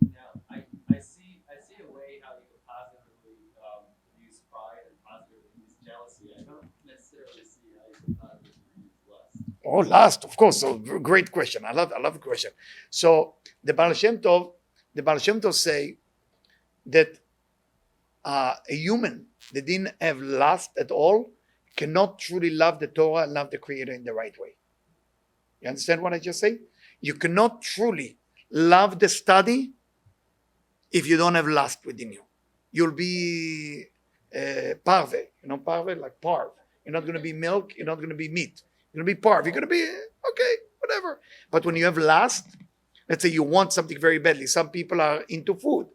Now, I see a way how you could positively use pride and positively use jealousy. I don't necessarily see how you could positively use lust. Oh, last, of course. So great question. I love the question. So the Baal Shem Tov say that a human that didn't have lust at all cannot truly love the Torah and love the Creator in the right way. You understand what I just say? You cannot truly love the study if you don't have lust within you. You'll be parve. You know parve? Like parve. You're not going to be milk. You're not going to be meat. You're going to be parve. You're going to be, okay, whatever. But when you have lust, let's say you want something very badly. Some people are into food.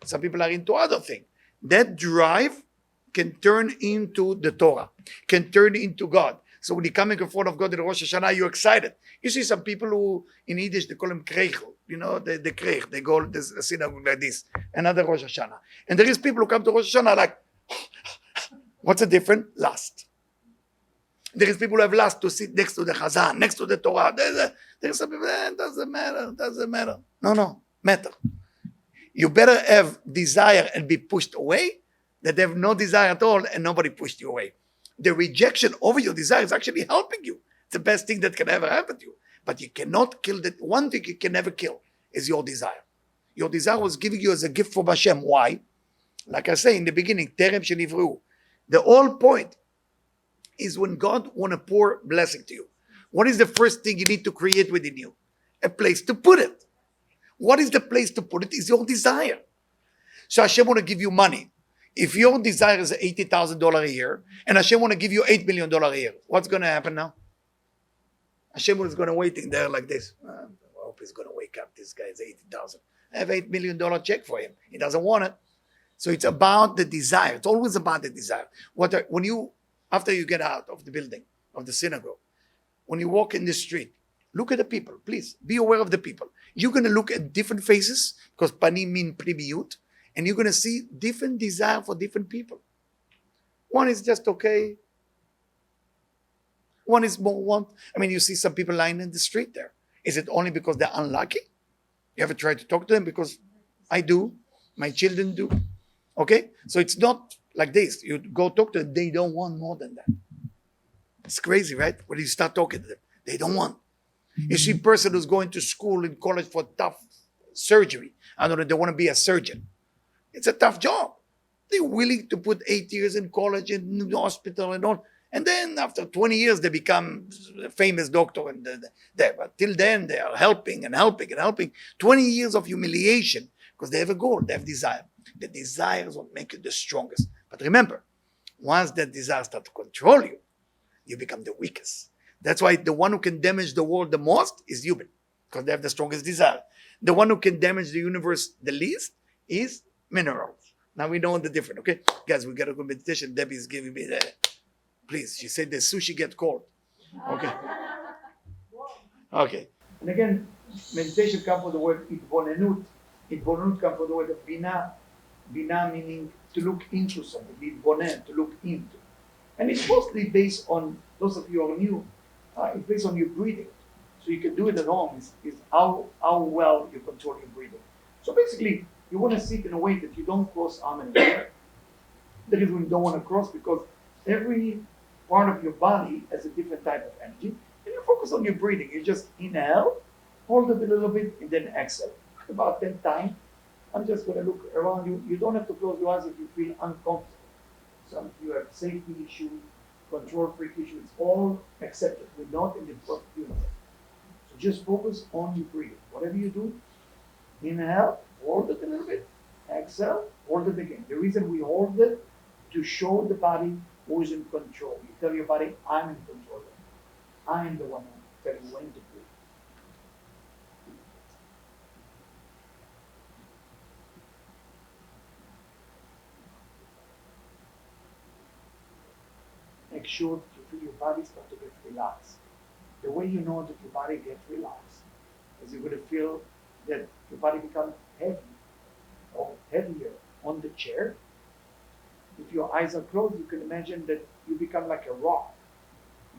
Some people are into other things. That drive can turn into the Torah, can turn into God. So when you come in front of God in Rosh Hashanah, you're excited. You see some people who, in Yiddish, they call them kreichel. You know, the kreich. They go to the synagogue like this. Another Rosh Hashanah. And there is people who come to Rosh Hashanah like, what's the difference? Lust. There is people who have lust to sit next to the Chazan, next to the Torah. There is some people, doesn't matter. No, matter. You better have desire and be pushed away than have no desire at all and nobody pushed you away. The rejection over your desire is actually helping you. It's the best thing that can ever happen to you. But you cannot kill that. One thing you can never kill is your desire. Your desire was given you as a gift from Hashem. Why? Like I say in the beginning, Terem Shenivru. The whole point is when God want to pour blessing to you. What is the first thing you need to create within you? A place to put it. What is the place to put it? Is your desire. So Hashem want to give you money. If your desire is $80,000 a year, and Hashem want to give you $8 million a year, what's going to happen now? Hashem is going to wait in there like this. I hope he's going to wake up. This guy is $80,000. I have $8 million check for him. He doesn't want it. So it's about the desire. It's always about the desire. After you get out of the building, of the synagogue, when you walk in the street, look at the people. Please be aware of the people. You're going to look at different faces, because panim mean primiyut, and you're going to see different desire for different people. One is just okay. One is more want. I mean, you see some people lying in the street there. Is it only because they're unlucky? You ever try to talk to them? Because I do. My children do. Okay? So it's not like this. You go talk to them, they don't want more than that. It's crazy, right? When you start talking to them, they don't want. You see a person who's going to school in college for tough surgery. I don't know, they want to be a surgeon. It's a tough job. They're willing to put 8 years in college, in the hospital and all. And then after 20 years, they become a famous doctor. But till then, they are helping and helping and helping. 20 years of humiliation because they have a goal, they have desire. The desire is what makes you the strongest. But remember, once that desire starts to control you, you become the weakest. That's why the one who can damage the world the most is human, because they have the strongest desire. The one who can damage the universe the least is minerals. Now we know the difference, okay? Guys, we got a good meditation. Debbie is giving me the... Please, she said the sushi get cold. Okay. Okay. And again, meditation comes from the word itbonenut. Itbonenut comes from the word of bina. Bina meaning to look into something. Itbonen, to look into. And it's mostly based on, those of you who are new, it's based on your breathing. So you can do it at home, is how well you control your breathing. So basically, you want to sit in a way that you don't cross arm and leg. The reason you don't want to cross, because every part of your body has a different type of energy. And you focus on your breathing. You just inhale, hold it a little bit, and then exhale. About 10 times. I'm just going to look around you. You don't have to close your eyes if you feel uncomfortable. Some of you have safety issues, control freak issues. It's all accepted. We're not in the perfect universe. So just focus on your breathing. Whatever you do, inhale, hold it a little bit, exhale, hold it again. The reason we hold it, to show the body who is in control. You tell your body, I'm in control. I am the one who telling you when to breathe. Make sure that you feel your body start to get relaxed. The way you know that your body gets relaxed is you're going to feel that your body becomes heavy or heavier on the chair. If your eyes are closed, you can imagine that you become like a rock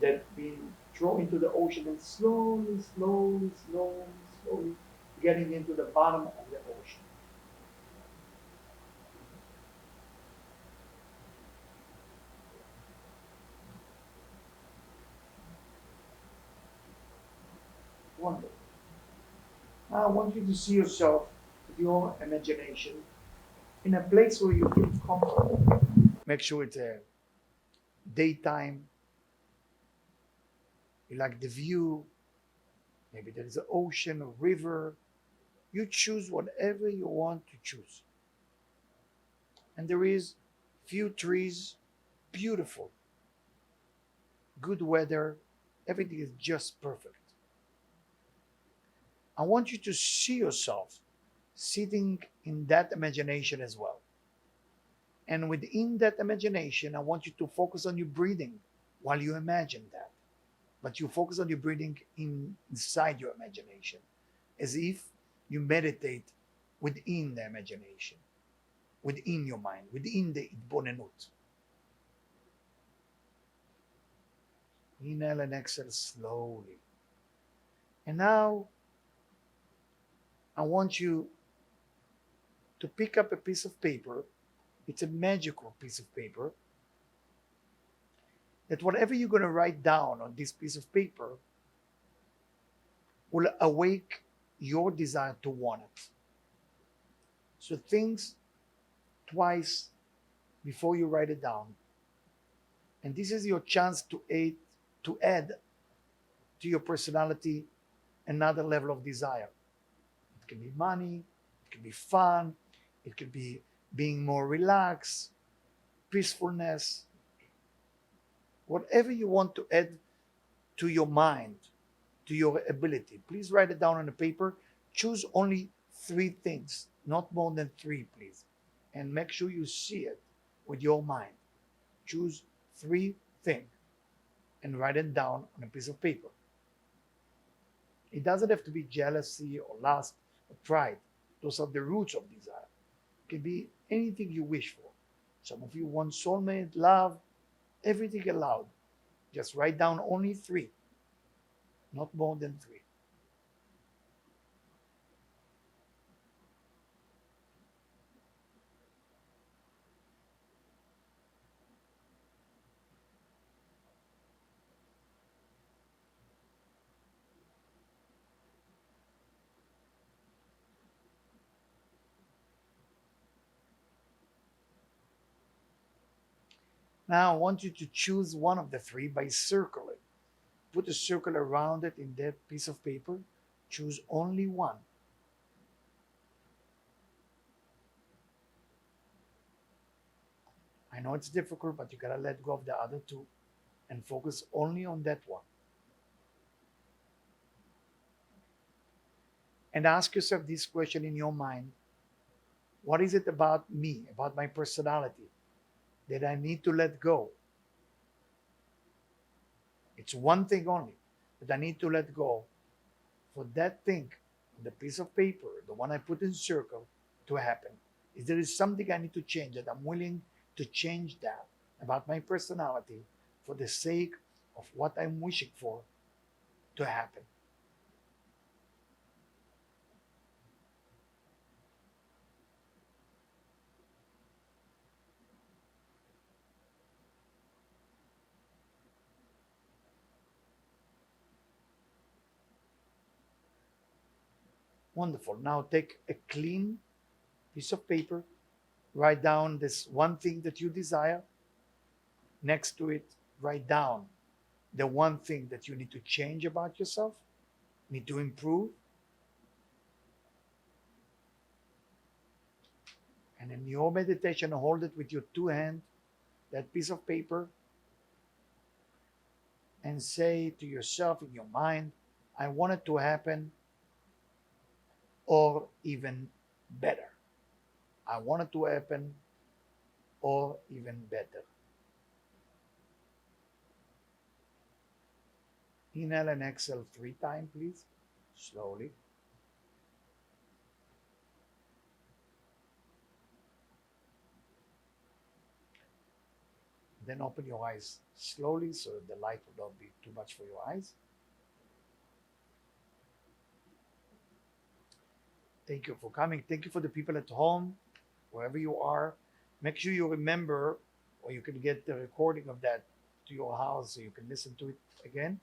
that being thrown into the ocean and slowly getting into the bottom of the ocean. Wonderful. Now I want you to see yourself with your imagination in a place where you feel comfortable. Make sure it's a daytime. You like the view. Maybe there is an ocean, a river. You choose whatever you want to choose. And there is few trees, beautiful, good weather. Everything is just perfect. I want you to see yourself sitting in that imagination as well. And within that imagination, I want you to focus on your breathing while you imagine that. But you focus on your breathing inside your imagination, as if you meditate within the imagination, within your mind, within the itbonenut. Inhale and exhale slowly. And now, I want you to pick up a piece of paper. It's a magical piece of paper. That whatever you're going to write down on this piece of paper will awake your desire to want it. So think twice before you write it down. And this is your chance to add to your personality another level of desire. It can be money, it can be fun, it could be being more relaxed, peacefulness. Whatever you want to add to your mind, to your ability, please write it down on the paper. Choose only 3 things, not more than 3, please. and make sure you see it with your mind. Choose 3 things and write it down on a piece of paper. It doesn't have to be jealousy or lust or pride. Those are the roots of desire. It can be anything you wish for. Some of you want soulmate, love, everything allowed. Just write down only 3, not more than 3. Now I want you to choose one of the 3 by circling. Put a circle around it in that piece of paper. Choose only one. I know it's difficult, but you gotta let go of the other 2 and focus only on that one. And ask yourself this question in your mind. What is it about me, about my personality, that I need to let go? It's one thing only that I need to let go for that thing, the piece of paper, the one I put in circle, to happen. If there is something I need to change, that I'm willing to change that about my personality for the sake of what I'm wishing for to happen. Wonderful. Now take a clean piece of paper, write down this one thing that you desire. Next to it, write down the one thing that you need to change about yourself, need to improve. And in your meditation, hold it with your 2 hands, that piece of paper, and say to yourself in your mind, I want it to happen, or even better. I want it to happen, or even better. Inhale and exhale 3 times, please. Slowly. Then open your eyes slowly so the light will not be too much for your eyes. Thank you for coming. Thank you for the people at home, wherever you are. Make sure you remember, or you can get the recording of that to your house so you can listen to it again.